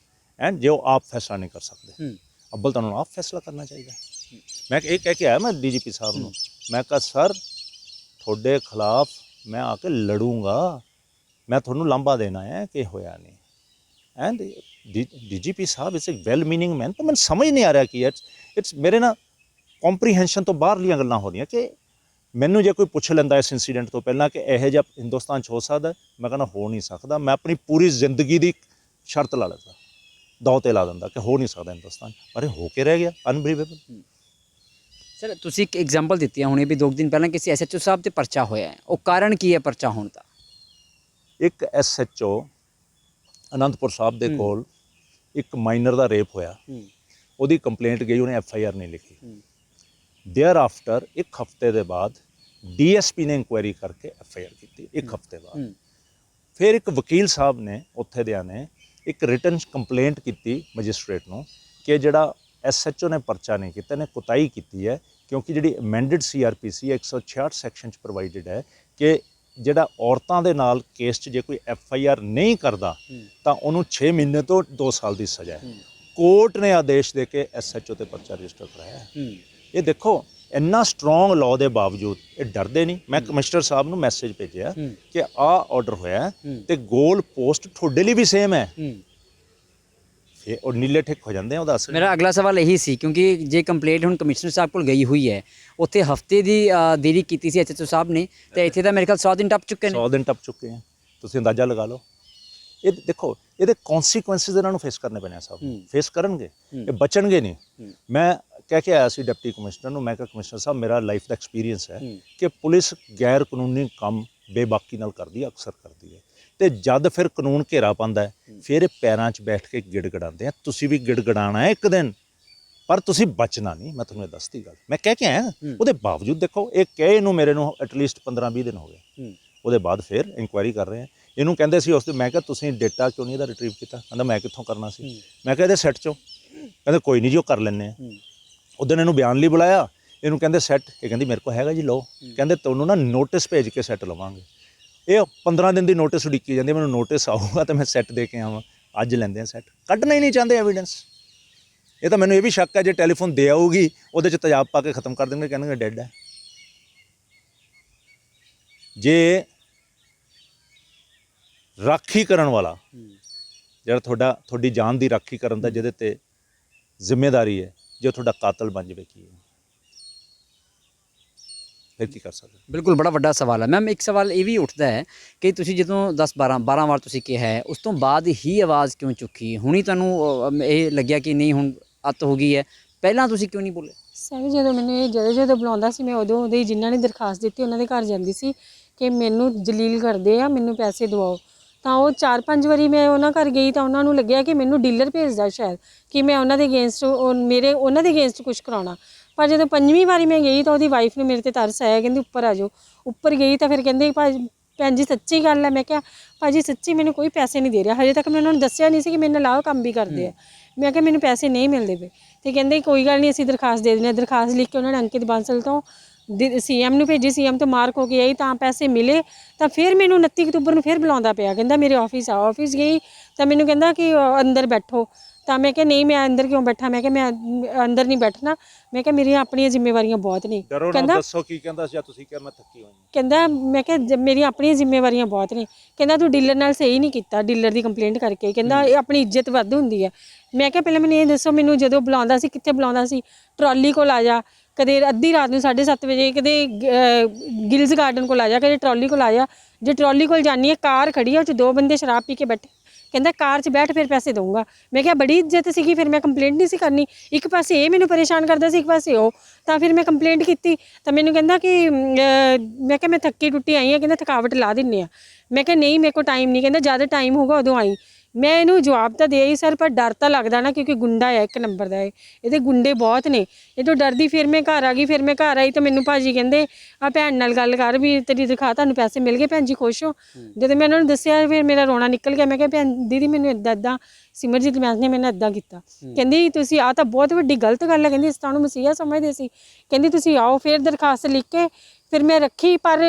ਐਂਡ ਜੇ ਉਹ ਆਪ ਫੈਸਲਾ ਨਹੀਂ ਕਰ ਸਕਦੇ, ਅੱਬਲ ਤੁਹਾਨੂੰ ਆਪ ਫੈਸਲਾ ਕਰਨਾ ਚਾਹੀਦਾ। ਮੈਂ ਇਹ ਕਹਿ ਕੇ ਆਇਆ ਮੈਂ DGP ਸਾਹਿਬ ਨੂੰ, ਮੈਂ ਕਿਹਾ ਸਰ ਤੁਹਾਡੇ ਖਿਲਾਫ ਮੈਂ ਆ ਕੇ ਲੜੂੰਗਾ, ਮੈਂ ਤੁਹਾਨੂੰ ਲਾਂਭਾ ਦੇਣਾ ਹੈ ਕਿ ਹੋਇਆ ਨਹੀਂ। And DGP Sahib it's a well meaning ਮੈਨ, ਤਾਂ ਮੈਨੂੰ ਸਮਝ ਨਹੀਂ ਆ ਰਿਹਾ ਕਿ ਇਟਸ ਮੇਰੇ ਨਾ ਕੰਪਰੀਹੈਂਸ਼ਨ ਤੋਂ ਬਾਹਰਲੀਆਂ ਗੱਲਾਂ ਹੋ ਰਹੀਆਂ ਕਿ ਮੈਨੂੰ ਜੇ ਕੋਈ ਪੁੱਛ ਲੈਂਦਾ ਇਸ ਇਨਸੀਡੈਂਟ ਤੋਂ ਪਹਿਲਾਂ ਕਿ ਇਹੋ ਜਿਹਾ ਹਿੰਦੁਸਤਾਨ 'ਚ ਹੋ ਸਕਦਾ, ਮੈਂ ਕਹਿੰਦਾ ਹੋ ਨਹੀਂ ਸਕਦਾ। ਮੈਂ ਆਪਣੀ ਪੂਰੀ ਜ਼ਿੰਦਗੀ ਦੀ ਸ਼ਰਤ ਲਾ ਲੈਂਦਾ, ਦਾਅ 'ਤੇ ਲਾ ਦਿੰਦਾ ਕਿ ਹੋ ਨਹੀਂ ਸਕਦਾ ਹਿੰਦੁਸਤਾਨ, ਪਰ ਇਹ ਹੋ ਕੇ ਰਹਿ ਗਿਆ, ਅਨਬਲੀਵੇਬਲ। ਸਰ ਤੁਸੀਂ ਇੱਕ ਐਗਜ਼ਾਮਪਲ ਦਿੱਤੀ ਹੁਣੇ ਵੀ 2 ਦਿਨ ਪਹਿਲਾਂ ਕਿਸੇ ਐਸਐਚਓ ਸਾਹਿਬ ਤੇ ਪਰਚਾ ਹੋਇਆ ਹੈ, ਉਹ ਕਾਰਨ ਕੀ ਹੈ ਪਰਚਾ ਹੋਣ ਦਾ? ਇੱਕ ਐਸਐਚਓ ਅਨੰਦਪੁਰ ਸਾਹਿਬ ਦੇ ਕੋਲ ਇੱਕ ਮਾਈਨਰ ਦਾ ਰੇਪ ਹੋਇਆ, ਉਹਦੀ ਕੰਪਲੇਂਟ ਗਈ, ਉਹਨੇ ਐਫਆਈਆਰ ਨਹੀਂ ਲਿਖੀ। ਦੇਅਰ ਆਫਟਰ 1 ਹਫ਼ਤੇ ਦੇ ਬਾਅਦ ਡੀਐਸਪੀ ਨੇ ਇਨਕੁਆਇਰੀ ਕਰਕੇ ਐਫਆਈਆਰ ਕੀਤੀ। 1 ਹਫ਼ਤੇ ਬਾਅਦ ਫਿਰ ਇੱਕ ਵਕੀਲ ਸਾਹਿਬ ਨੇ ਉੱਥੇ ਦਿਆਂ ਨੇ ਇੱਕ ਰਿਟਨ ਕੰਪਲੇਂਟ ਕੀਤੀ ਮੈਜਿਸਟ੍ਰੇਟ ਨੂੰ ਕਿ ਜਿਹੜਾ ਐਸਐਚਓ ਨੇ ਪਰਚਾ ਨਹੀਂ ਕੀਤਾ, ਨੇ ਕੁਤਾਹੀ ਕੀਤੀ ਹੈ, ਕਿਉਂਕਿ ਜਿਹੜੀ ਅਮੈਂਡਡ ਸੀਆਰਪੀਸੀ 166 ਸੈਕਸ਼ਨ 'ਚ ਪ੍ਰੋਵਾਈਡਡ ਹੈ ਕਿ ਜਿਹੜਾ ਔਰਤਾਂ ਦੇ ਨਾਲ ਕੇਸ 'ਚ ਜੇ ਕੋਈ ਐਫਆਈਆਰ ਨਹੀਂ ਕਰਦਾ ਤਾਂ ਉਹਨੂੰ 6 ਮਹੀਨੇ ਤੋਂ 2 ਸਾਲ ਦੀ ਸਜ਼ਾ ਹੈ। ਕੋਰਟ ਨੇ ਆਦੇਸ਼ ਦੇ ਕੇ ਐਸਐਚਓ ਤੇ ਪਰਚਾ ਰਜਿਸਟਰ ਕਰਾਇਆ। ਇਹ ਦੇਖੋ ਇੰਨਾ ਸਟਰੋਂਗ ਲਾਅ ਦੇ ਬਾਵਜੂਦ ਇਹ ਡਰਦੇ ਨਹੀਂ। ਮੈਂ ਕਮਿਸ਼ਨਰ ਸਾਹਿਬ ਨੂੰ ਮੈਸੇਜ ਭੇਜਿਆ ਕਿ ਆਹ ਆਰਡਰ ਹੋਇਆ ਤੇ ਗੋਲ ਪੋਸਟ ਤੁਹਾਡੇ ਲਈ ਵੀ ਸੇਮ ਹੈ, ਫਿਰ ਉਹ ਨੀਲੇ ਠਿੱਕ ਹੋ ਜਾਂਦੇ ਆ ਉਹਦਾ ਅਸਰ। ਮੇਰਾ ਅਗਲਾ ਸਵਾਲ ਇਹੀ ਸੀ, ਕਿਉਂਕਿ ਜੇ ਕੰਪਲੇਂਟ ਹੁਣ ਕਮਿਸ਼ਨਰ ਸਾਹਿਬ ਕੋਲ ਗਈ ਹੋਈ ਹੈ, ਉੱਥੇ ਹਫਤੇ ਦੀ ਦੇਰੀ ਕੀਤੀ ਸੀ ਐਸਐਚਓ ਸਾਹਿਬ ਨੇ, ਤੇ ਇੱਥੇ ਤਾਂ ਮੇਰੇ ਖਿਆਲ 100 ਦਿਨ ਟੱਪ ਚੁੱਕੇ ਨੇ। 100 ਦਿਨ ਟੱਪ ਚੁੱਕੇ ਆ, ਤੁਸੀਂ ਅੰਦਾਜ਼ਾ ਲਗਾ ਲਓ। ਇਹ ਦੇਖੋ ਇਹਦੇ ਕੌਨਸੀਕੁਐਂਸਿਸ ਇਹਨਾਂ ਨੂੰ ਫੇਸ ਕਰਨੇ ਪੈਣੇ ਆ, ਸਭ ਫੇਸ ਕਰਨਗੇ, ਇਹ ਬਚਣਗੇ ਨਹੀਂ। ਮੈਂ ਕਹਿ ਕੇ ਆਇਆ ਸੀ ਡਿਪਟੀ ਕਮਿਸ਼ਨਰ ਨੂੰ, ਮੈਂ ਕਿਹਾ ਕਮਿਸ਼ਨਰ ਸਾਹਿਬ ਮੇਰਾ ਲਾਈਫ ਦਾ ਐਕਸਪੀਰੀਅੰਸ ਹੈ ਕਿ ਪੁਲਿਸ ਗੈਰ ਕਾਨੂੰਨੀ ਕੰਮ ਬੇਬਾਕੀ ਨਾਲ ਕਰਦੀ ਹੈ, ਅਕਸਰ ਕਰਦੀ ਹੈ, ਤੇ ਜਦ ਫਿਰ ਕਾਨੂੰਨ ਘੇਰਾ ਪਾਉਂਦਾ ਹੈ ਫਿਰ ਇਹ ਪੈਰਾਂ 'ਚ ਬੈਠ ਕੇ ਗਿੜਗੜਾਉਂਦੇ ਆ। ਤੁਸੀਂ ਵੀ ਗਿੜਗੜਾਣਾ ਹੈ ਇੱਕ ਦਿਨ, ਪਰ ਤੁਸੀਂ ਬਚਣਾ ਨਹੀਂ। ਮੈਂ ਤੁਹਾਨੂੰ ਇਹ ਦੱਸਦੀ ਗੱਲ, ਮੈਂ ਕਹਿ ਕੇ ਆਇਆ। ਉਹਦੇ ਬਾਵਜੂਦ ਦੇਖੋ ਇਹ ਕਹੇ ਇਹਨੂੰ ਮੇਰੇ ਨੂੰ ਐਟਲੀਸਟ 15-20 ਦਿਨ ਹੋ ਗਏ, ਉਹਦੇ ਬਾਅਦ ਫਿਰ ਇਨਕੁਆਇਰੀ ਕਰ ਰਹੇ ਆ। ਇਹਨੂੰ ਕਹਿੰਦੇ ਸੀ ਉਸ ਦਿਨ, ਮੈਂ ਕਿਹਾ ਤੁਸੀਂ ਡੇਟਾ ਕਿਉਂ ਨਹੀਂ ਇਹਦਾ ਰਿਟਰੀਵ ਕੀਤਾ? ਕਹਿੰਦਾ ਮੈਂ ਕਿੱਥੋਂ ਕਰਨਾ ਸੀ। ਮੈਂ ਕਿਹਾ ਇਹਦੇ ਸੈੱਟ 'ਚੋਂ। ਕਹਿੰਦੇ ਕੋਈ ਨਹੀਂ ਜੀ ਉਹ ਕਰ ਲੈਂਦੇ ਆ। ਉਦੋਂ ਇਹਨੂੰ ਬਿਆਨ ਲਈ ਬੁਲਾਇਆ, ਇਹਨੂੰ ਕਹਿੰਦੇ ਸੈੱਟ, ਇਹ ਕਹਿੰਦੀ ਮੇਰੇ ਕੋਲ ਹੈਗਾ ਜੀ ਲਓ। ਕਹਿੰਦੇ ਤੁਹਾਨੂੰ ਨਾ ਨੋਟਿਸ ਭੇਜ ਕੇ ਸੈੱਟ ਲਵਾਂਗੇ। ਇਹ 15 ਦਿਨ ਦੀ ਨੋਟਿਸ ਉਡੀਕੀ ਜਾਂਦੀ, ਮੈਨੂੰ ਨੋਟਿਸ ਆਊਗਾ ਤਾਂ ਮੈਂ ਸੈੱਟ ਦੇ ਕੇ ਆਵਾਂ। ਅੱਜ ਲੈਂਦੇ ਆ ਸੈੱਟ, ਕੱਢਣਾ ਹੀ ਨਹੀਂ ਚਾਹੁੰਦੇ ਐਵੀਡੈਂਸ। ਇਹ ਤਾਂ ਮੈਨੂੰ ਇਹ ਵੀ ਸ਼ੱਕ ਹੈ ਜੇ ਟੈਲੀਫੋਨ ਦੇ ਆਊਗੀ ਉਹਦੇ 'ਚ ਤੇਜ਼ਾਬ ਪਾ ਕੇ ਖਤਮ ਕਰ ਦੇਣਗੇ, ਕਹਿਣਗੇ ਡੈਡ ਹੈ। ਜੇ ਰਾਖੀ ਕਰਨ ਵਾਲਾ ਜਿਹੜਾ ਤੁਹਾਡੀ ਜਾਨ ਦੀ ਰਾਖੀ ਕਰਨ ਦਾ ਜਿਹਦੇ ਤੇ ਜ਼ਿੰਮੇਵਾਰੀ ਹੈ, ਜੇ ਤੁਹਾਡਾ ਕਾਤਲ ਬਣ ਜਾਵੇ ਕੀ ਫਿਰ ਕੀ ਕਰ ਸਕਦੇ? ਬਿਲਕੁਲ ਬੜਾ ਵੱਡਾ ਸਵਾਲ ਹੈ ਮੈਮ। ਇੱਕ ਸਵਾਲ ਇਹ ਵੀ ਉੱਠਦਾ ਹੈ ਕਿ ਤੁਸੀਂ ਜਦੋਂ 10-12 ਵਾਰ ਤੁਸੀਂ ਕਿਹਾ ਹੈ, ਉਸ ਤੋਂ ਬਾਅਦ ਹੀ ਆਵਾਜ਼ ਕਿਉਂ ਚੁੱਕੀ? ਹੁਣੀ ਤੁਹਾਨੂੰ ਇਹ ਲੱਗਿਆ ਕਿ ਨਹੀਂ ਹੁਣ ਅੱਤ ਹੋ ਗਈ ਹੈ, ਪਹਿਲਾਂ ਤੁਸੀਂ ਕਿਉਂ ਨਹੀਂ ਬੋਲੇ? ਸਰ ਜਦੋਂ ਮੈਨੂੰ ਇਹ ਜਦੋਂ ਬੁਲਾਉਂਦਾ ਸੀ, ਮੈਂ ਉਦੋਂ ਹੀ ਜਿਨ੍ਹਾਂ ਨੇ ਦਰਖਾਸਤ ਦਿੱਤੀ ਉਹਨਾਂ ਦੇ ਘਰ ਜਾਂਦੀ ਸੀ ਕਿ ਮੈਨੂੰ ਜਲੀਲ ਕਰਦੇ ਆ, ਮੈਨੂੰ ਪੈਸੇ ਦਿਵਾਓ। ਤਾਂ ਉਹ 4-5 ਵਾਰੀ ਮੈਂ ਉਹਨਾਂ ਘਰ ਗਈ ਤਾਂ ਉਹਨਾਂ ਨੂੰ ਲੱਗਿਆ ਕਿ ਮੈਨੂੰ ਡੀਲਰ ਭੇਜਦਾ ਸ਼ਾਇਦ, ਕਿ ਮੈਂ ਉਹਨਾਂ ਦੇ ਅਗੇਂਸਟ ਉਹਨਾਂ ਦੇ ਅਗੇਂਸਟ ਕੁਝ ਕਰਾਉਣਾ। ਪਰ ਜਦੋਂ 5ਵੀਂ ਵਾਰੀ ਮੈਂ ਗਈ ਤਾਂ ਉਹਦੀ ਵਾਈਫ ਨੂੰ ਮੇਰੇ ਤੇ ਤਰਸ ਆਇਆ, ਕਹਿੰਦੀ ਉੱਪਰ ਆ ਜਾਓ। ਉੱਪਰ ਗਈ ਤਾਂ ਫਿਰ ਕਹਿੰਦੇ ਭੈਣ ਜੀ ਸੱਚੀ ਗੱਲ ਹੈ। ਮੈਂ ਕਿਹਾ ਭਾਜੀ ਸੱਚੀ ਮੈਨੂੰ ਕੋਈ ਪੈਸੇ ਨਹੀਂ ਦੇ ਰਿਹਾ, ਹਜੇ ਤੱਕ ਮੈਂ ਉਹਨਾਂ ਨੂੰ ਦੱਸਿਆ ਨਹੀਂ ਸੀ ਕਿ ਮੇਰੇ ਨਾਲ ਆਹ ਕੰਮ ਵੀ ਕਰਦੇ ਆ। ਮੈਂ ਕਿਹਾ ਮੈਨੂੰ ਪੈਸੇ ਨਹੀਂ ਮਿਲਦੇ ਪਏ, ਤੇ ਕਹਿੰਦੇ ਕੋਈ ਗੱਲ ਨਹੀਂ ਅਸੀਂ ਦਰਖਾਸਤ ਦੇ ਦਿੰਦੇ ਹਾਂ। ਦਰਖਾਸਤ ਲਿਖ ਕੇ ਉਹਨਾਂ ਨੇ ਅੰਕਿਤ ਬਾਂਸਲ ਤੋਂ ਸੀਐਮ ਨੂੰ ਭੇਜੀ, ਸੀਐਮ ਤੋਂ ਮਾਰਕ ਹੋ ਕੇ ਆਈ ਤਾਂ ਪੈਸੇ ਮਿਲੇ। ਤਾਂ ਫਿਰ ਮੈਨੂੰ 29 ਅਕਤੂਬਰ ਨੂੰ ਫਿਰ ਬੁਲਾਉਂਦਾ ਪਿਆ, ਕਹਿੰਦਾ ਮੇਰੇ ਆਫਿਸ ਆ। ਆਫਿਸ ਗਈ ਤਾਂ ਮੈਨੂੰ ਕਹਿੰਦਾ ਕਿ ਅੰਦਰ ਬੈਠੋ। ਤਾਂ ਮੈਂ ਕਿਹਾ ਨਹੀਂ ਮੈਂ ਅੰਦਰ ਕਿਉਂ ਬੈਠਾ, ਮੈਂ ਕਿਹਾ ਮੈਂ ਅੰਦਰ ਨਹੀਂ ਬੈਠਣਾ, ਮੈਂ ਕਿਹਾ ਮੇਰੀਆਂ ਆਪਣੀਆਂ ਜ਼ਿੰਮੇਵਾਰੀਆਂ ਬਹੁਤ ਨੇ। ਕਹਿੰਦਾ ਦੱਸੋ ਕੀ ਕਹਿੰਦਾ ਸੀ? ਤੁਸੀਂ ਕਿਹਾ ਮੈਂ ਥੱਕੀ ਹੋਈ। ਕਹਿੰਦਾ ਮੈਂ ਕਿਹਾ ਮੇਰੀਆਂ ਆਪਣੀਆਂ ਜ਼ਿੰਮੇਵਾਰੀਆਂ ਬਹੁਤ ਨੇ। ਕਹਿੰਦਾ ਤੂੰ ਡੀਲਰ ਨਾਲ ਸਹੀ ਨਹੀਂ ਕੀਤਾ, ਡੀਲਰ ਦੀ ਕੰਪਲੇਂਟ ਕਰਕੇ। ਕਹਿੰਦਾ ਇਹ ਆਪਣੀ ਇੱਜ਼ਤ ਵੱਧ ਹੁੰਦੀ ਹੈ। ਮੈਂ ਕਿਹਾ ਪਹਿਲਾਂ ਮੈਨੂੰ ਇਹ ਦੱਸੋ, ਮੈਨੂੰ ਜਦੋਂ ਬੁਲਾਉਂਦਾ ਸੀ ਕਿੱਥੇ ਬੁਲਾਉਂਦਾ ਸੀ? ਟਰਾਲੀ ਕੋਲ ਆ ਜਾ, ਕਦੇ ਅੱਧੀ ਰਾਤ ਨੂੰ 7:30 ਵਜੇ, ਕਦੇ ਗਿਲਜ਼ ਗਾਰਡਨ ਕੋਲ ਆ ਜਾ, ਕਦੇ ਟਰਾਲੀ ਕੋਲ ਆ ਜਾ। ਜੇ ਟਰਾਲੀ ਕੋਲ ਜਾਨੀ ਹੈ, ਕਾਰ ਖੜੀ ਹੈ, ਉਹ 'ਚ 2 ਬੰਦੇ ਸ਼ਰਾਬ ਪੀ ਕੇ ਬੈਠੇ। ਕਹਿੰਦਾ ਕਾਰ 'ਚ ਬੈਠ ਫਿਰ ਪੈਸੇ ਦਊਂਗਾ। ਮੈਂ ਕਿਹਾ ਬੜੀ ਇੱਜ਼ਤ ਸੀਗੀ, ਫਿਰ ਮੈਂ ਕੰਪਲੇਂਟ ਨਹੀਂ ਸੀ ਕਰਨੀ। ਇੱਕ ਪਾਸੇ ਇਹ ਮੈਨੂੰ ਪਰੇਸ਼ਾਨ ਕਰਦਾ ਸੀ, ਇੱਕ ਪਾਸੇ ਉਹ। ਤਾਂ ਫਿਰ ਮੈਂ ਕੰਪਲੇਂਟ ਕੀਤੀ ਤਾਂ ਮੈਨੂੰ ਕਹਿੰਦਾ ਕਿ ਮੈਂ ਕਿਹਾ ਮੈਂ ਥੱਕੀ ਟੁੱਟੀ ਆਈ ਹਾਂ। ਕਹਿੰਦਾ ਥਕਾਵਟ ਲਾ ਦਿੰਦੇ ਆ। ਮੈਂ ਕਿਹਾ ਨਹੀਂ ਮੇਰੇ ਕੋਲ ਟਾਈਮ ਨਹੀਂ। ਕਹਿੰਦਾ ਜਦ ਟਾਈਮ ਹੋਊਗਾ ਉਦੋਂ ਆਈ। ਮੈਂ ਇਹਨੂੰ ਜਵਾਬ ਤਾਂ ਦੇ ਆਈ ਸਰ, ਪਰ ਡਰ ਤਾਂ ਲੱਗਦਾ ਨਾ, ਕਿਉਂਕਿ ਗੁੰਡਾ ਹੈ 1 ਨੰਬਰ ਦਾ। ਇਹਦੇ ਗੁੰਡੇ ਬਹੁਤ ਨੇ। ਇਹ ਤੋਂ ਡਰਦੀ ਫਿਰ ਮੈਂ ਘਰ ਆ ਗਈ। ਫਿਰ ਮੈਂ ਘਰ ਆਈ ਤਾਂ ਮੈਨੂੰ ਭਾਜੀ ਕਹਿੰਦੇ ਆ ਭੈਣ ਨਾਲ ਗੱਲ ਕਰ, ਵੀ ਤੇਰੀ ਦਿਖਾ ਤੁਹਾਨੂੰ ਪੈਸੇ ਮਿਲ ਗਏ, ਭੈਣ ਜੀ ਖੁਸ਼ ਹੋ? ਜਦੋਂ ਮੈਂ ਉਹਨਾਂ ਨੂੰ ਦੱਸਿਆ ਫਿਰ ਮੇਰਾ ਰੋਣਾ ਨਿਕਲ ਗਿਆ। ਮੈਂ ਕਿਹਾ ਭੈਣ ਦੀਦੀ ਮੈਨੂੰ ਇੱਦਾਂ ਸਿਮਰਜੀਤ ਮੈਮ ਨੇ ਮੈਨੂੰ ਇੱਦਾਂ ਕੀਤਾ। ਕਹਿੰਦੀ ਤੁਸੀਂ ਆ ਤਾਂ ਬਹੁਤ ਵੱਡੀ ਗਲਤ ਗੱਲ ਹੈ। ਕਹਿੰਦੀ ਅਸੀਂ ਤੁਹਾਨੂੰ ਮਸੀਹਾ ਸਮਝਦੇ ਸੀ। ਕਹਿੰਦੀ ਤੁਸੀਂ ਆਓ। ਫਿਰ ਦਰਖਾਸਤ ਲਿਖ ਕੇ ਫਿਰ ਮੈਂ ਰੱਖੀ। ਪਰ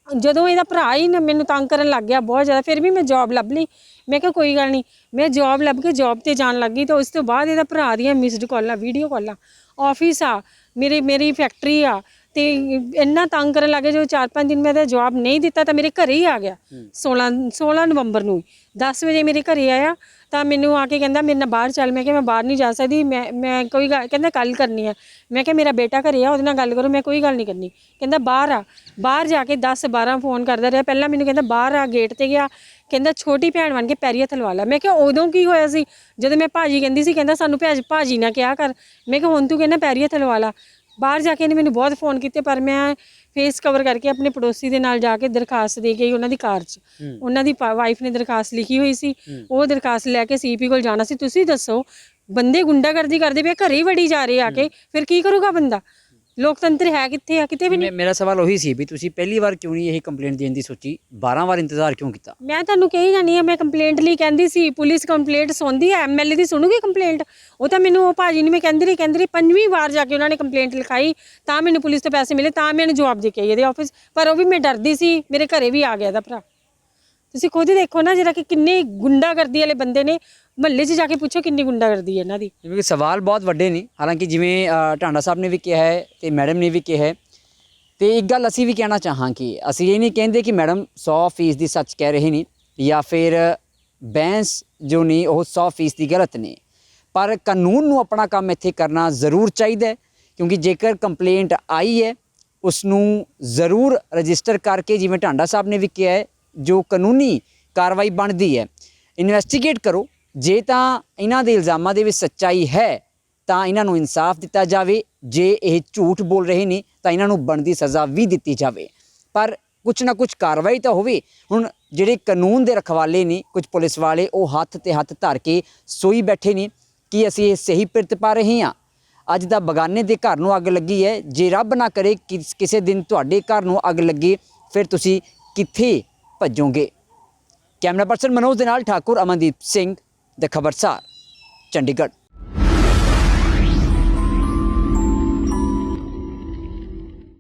ਜਦੋਂ ਇਹਦਾ ਭਰਾ ਹੀ ਮੈਨੂੰ ਤੰਗ ਕਰਨ ਲੱਗ ਗਿਆ ਬਹੁਤ ਜ਼ਿਆਦਾ, ਫਿਰ ਵੀ ਮੈਂ ਜੋਬ ਲੱਭ ਲਈ। ਮੈਂ ਕਿਹਾ ਕੋਈ ਗੱਲ ਨਹੀਂ। ਮੈਂ ਜੋਬ ਲੱਭ ਕੇ ਜੋਬ 'ਤੇ ਜਾਣ ਲੱਗੀ। ਤਾਂ ਉਸ ਤੋਂ ਬਾਅਦ ਇਹਦਾ ਭਰਾ ਦੀਆਂ ਮਿਸਡ ਕਾਲਾਂ, ਵੀਡੀਓ ਕਾਲਾਂ, ਆਫਿਸ ਆ ਮੇਰੀ ਫੈਕਟਰੀ ਆ। ਤੇ ਇੰਨਾ ਤੰਗ ਕਰਨ ਲੱਗੇ, ਜੋ 4-5 ਦਿਨ ਮੈਂ ਇਹਦਾ ਜਵਾਬ ਨਹੀਂ ਦਿੱਤਾ ਤਾਂ ਮੇਰੇ ਘਰੇ ਹੀ ਆ ਗਿਆ। 16 ਨਵੰਬਰ ਨੂੰ 10 ਵਜੇ ਮੇਰੇ ਘਰੇ ਆਇਆ ਤਾਂ ਮੈਨੂੰ ਆ ਕੇ ਕਹਿੰਦਾ ਮੇਰੇ ਨਾਲ ਬਾਹਰ ਚੱਲ। ਮੈਂ ਕਿਹਾ ਮੈਂ ਬਾਹਰ ਨਹੀਂ ਜਾ ਸਕਦੀ, ਮੈਂ ਕੋਈ ਗੱਲ, ਕਹਿੰਦਾ ਕੱਲ ਕਰਨੀ ਹੈ। ਮੈਂ ਕਿਹਾ ਮੇਰਾ ਬੇਟਾ ਘਰੇ ਆ, ਉਹਦੇ ਨਾਲ ਗੱਲ ਕਰੋ, ਮੈਂ ਕੋਈ ਗੱਲ ਨਹੀਂ ਕਰਨੀ। ਕਹਿੰਦਾ ਬਾਹਰ ਆ। ਬਾਹਰ ਜਾ ਕੇ 10-12 ਫੋਨ ਕਰਦਾ ਰਿਹਾ। ਪਹਿਲਾਂ ਮੈਨੂੰ ਕਹਿੰਦਾ ਬਾਹਰ ਆ, ਗੇਟ ਤੇ ਗਿਆ, ਕਹਿੰਦਾ ਛੋਟੀ ਭੈਣ ਬਣ ਕੇ ਪੈਰੀ ਹੱਥ ਲਵਾ ਲਾ। ਮੈਂ ਕਿਹਾ ਉਦੋਂ ਕੀ ਹੋਇਆ ਸੀ ਜਦੋਂ ਮੈਂ ਭਾਜੀ ਕਹਿੰਦੀ ਸੀ? ਕਹਿੰਦਾ ਸਾਨੂੰ ਭਾਜੀ ਨਾ ਕਿਹਾ ਕਰ। ਮੈਂ ਕਿਹਾ ਹੁਣ ਤੂੰ ਕਹਿੰਦਾ ਪੈਰੀ ਹੱਥ ਲਵਾ ਲਾ। ਬਾਹਰ ਜਾ ਕੇ ਇਹਨੇ ਮੈਨੂੰ ਬਹੁਤ ਫੋਨ ਕੀਤੇ, ਪਰ ਮੈਂ ਫੇਸ ਕਵਰ ਕਰਕੇ ਆਪਣੇ ਪੜੋਸੀ ਦੇ ਨਾਲ ਜਾ ਕੇ ਦਰਖਾਸਤ ਦੇ ਕੇ ਆਈ ਉਹਨਾਂ ਦੀ ਕਾਰ 'ਚ। ਉਹਨਾਂ ਦੀ ਵਾਈਫ ਨੇ ਦਰਖਾਸਤ ਲਿਖੀ ਹੋਈ ਸੀ, ਉਹ ਦਰਖਾਸਤ ਲੈ ਕੇ ਸੀਪੀ ਕੋਲ ਜਾਣਾ ਸੀ। ਤੁਸੀਂ ਦੱਸੋ, ਬੰਦੇ ਗੁੰਡਾਗਰਦੀ ਕਰਦੇ ਪਏ, ਘਰੇ ਹੀ ਵੜੀ ਜਾ ਰਹੇ ਆ ਕੇ, ਫਿਰ ਕੀ ਕਰੂਗਾ ਬੰਦਾ? ਲੋਕਤੰਤਰ ਹੈ ਕਿੱਥੇ ਆ? ਕਿਤੇ ਵੀ ਨਹੀਂ। ਮੇਰਾ ਸਵਾਲ ਉਹੀ ਸੀ ਵੀ ਤੁਸੀਂ ਪਹਿਲੀ ਵਾਰ ਕਿਉਂ ਨਹੀਂ ਇਹ ਕੰਪਲੇਂਟ ਦੇਣ ਦੀ ਸੋਚੀ, 12 ਵਾਰ ਇੰਤਜ਼ਾਰ ਕਿਉਂ ਕੀਤਾ? ਮੈਂ ਤੁਹਾਨੂੰ ਕਹੀ ਜਾਨੀ ਆ, ਮੈਂ ਕੰਪਲੇਂਟ ਲਈ ਕਹਿੰਦੀ ਸੀ। ਪੁਲਿਸ ਕੰਪਲੇਂਟ ਸੁਣਦੀ ਹੈ, ਐਮਐਲਏ ਦੀ ਸੁਣੂਗੀ ਕੰਪਲੇਂਟ? ਉਹ ਤਾਂ ਮੈਨੂੰ ਉਹ ਭਾਜੀ ਨੇ ਮੈਂ ਕਹਿੰਦੀ ਰਹੀ 5ਵੀਂ ਵਾਰ ਜਾ ਕੇ ਉਹਨਾਂ ਨੇ ਕੰਪਲੇਂਟ ਲਿਖਾਈ, ਤਾਂ ਮੈਨੂੰ ਪੁਲਿਸ ਤੋਂ ਪੈਸੇ ਮਿਲੇ, ਤਾਂ ਮੈਨੂੰ ਜਵਾਬ ਦੇ ਕੇ ਆਈ ਇਹਦੇ ਆਫਿਸ। ਪਰ ਉਹ ਵੀ ਮੈਂ ਡਰਦੀ ਸੀ, ਮੇਰੇ ਘਰੇ ਵੀ ਆ ਗਿਆ ਇਹਦਾ ਭਰਾ। ਤੁਸੀਂ ਖੁਦ ਹੀ ਦੇਖੋ ਨਾ ਜਰਾ ਕਿ ਕਿੰਨੇ ਗੁੰਡਾਗਰਦੀ ਵਾਲੇ ਬੰਦੇ ਨੇ। ਮਹੱਲੇ 'ਚ ਜਾ ਕੇ ਪੁੱਛੋ ਕਿੰਨੀ ਗੁੰਡਾਗਰਦੀ ਹੈ ਇਹਨਾਂ ਦੀ। ਕਿਉਂਕਿ ਸਵਾਲ ਬਹੁਤ ਵੱਡੇ ਨੇ, ਹਾਲਾਂਕਿ ਜਿਵੇਂ ਢਾਂਡਾ ਸਾਹਿਬ ਨੇ ਵੀ ਕਿਹਾ ਹੈ ਤੇ ਮੈਡਮ ਨੇ ਵੀ ਕਿਹਾ ਹੈ, ਤੇ ਇੱਕ ਗੱਲ ਅਸੀਂ ਵੀ ਕਹਿਣਾ ਚਾਹਾਂਗੇ, ਅਸੀਂ ਇਹ ਨਹੀਂ ਕਹਿੰਦੇ ਕਿ ਮੈਡਮ 100% ਦੀ ਸੱਚ ਕਹਿ ਰਹੇ ਨੇ ਜਾਂ ਫਿਰ ਬੈਂਸ ਜੋ ਨੇ ਉਹ 100% ਦੀ ਗਲਤ ਨੇ, ਪਰ ਕਾਨੂੰਨ ਨੂੰ ਆਪਣਾ ਕੰਮ ਇੱਥੇ ਕਰਨਾ ਜ਼ਰੂਰ ਚਾਹੀਦਾ ਹੈ। ਕਿਉਂਕਿ ਜੇਕਰ ਕੰਪਲੇਂਟ ਆਈ ਹੈ ਉਸ ਨੂੰ ਜ਼ਰੂਰ ਰਜਿਸਟਰ ਕਰਕੇ, ਜਿਵੇਂ ਢਾਂਡਾ ਸਾਹਿਬ ਨੇ ਵੀ ਕਿਹਾ ਹੈ, ਜੋ ਕਾਨੂੰਨੀ ਕਾਰਵਾਈ ਬਣਦੀ ਹੈ ਇਨਵੈਸਟੀਗੇਟ ਕਰੋ। ਜੇ ਤਾਂ ਇਹਨਾਂ ਦੇ ਇਲਜ਼ਾਮਾਂ ਦੇ ਵਿੱਚ ਸੱਚਾਈ ਹੈ ਤਾਂ ਇਹਨਾਂ ਨੂੰ ਇਨਸਾਫ ਦਿੱਤਾ ਜਾਵੇ, ਜੇ ਇਹ ਝੂਠ ਬੋਲ ਰਹੇ ਨੇ ਤਾਂ ਇਹਨਾਂ ਨੂੰ ਬਣਦੀ ਸਜ਼ਾ ਵੀ ਦਿੱਤੀ ਜਾਵੇ, ਪਰ ਕੁਛ ਨਾ ਕੁਛ ਕਾਰਵਾਈ ਤਾਂ ਹੋਵੇ। ਹੁਣ ਜਿਹੜੇ ਕਾਨੂੰਨ ਦੇ ਰਖਵਾਲੇ ਨੇ ਕੁਝ ਪੁਲਿਸ ਵਾਲੇ, ਉਹ ਹੱਥ ਤੇ ਹੱਥ ਧਰ ਕੇ ਸੋਈ ਬੈਠੇ ਨੇ ਕਿ ਅਸੀਂ ਇਹ ਸਹੀ ਪਿਰਤ ਪਾ ਰਹੇ ਹਾਂ। ਅੱਜ ਦਾ ਬਗਾਨੇ ਦੇ ਘਰ ਨੂੰ ਅੱਗ ਲੱਗੀ ਹੈ, ਜੇ ਰੱਬ ਨਾ ਕਰੇ ਕਿਸੇ ਦਿਨ ਤੁਹਾਡੇ ਘਰ ਨੂੰ ਅੱਗ ਲੱਗੇ, ਫਿਰ ਤੁਸੀਂ ਕਿੱਥੇ ਭੱਜੋਗੇ? ਕੈਮਰਾ ਪਰਸਨ ਮਨੋਜ ਦੇ ਨਾਲ ਠਾਕੁਰ, ਅਮਨਦੀਪ ਸਿੰਘ, ਦ ਖਬਰਸਾਰ, ਚੰਡੀਗੜ੍ਹ।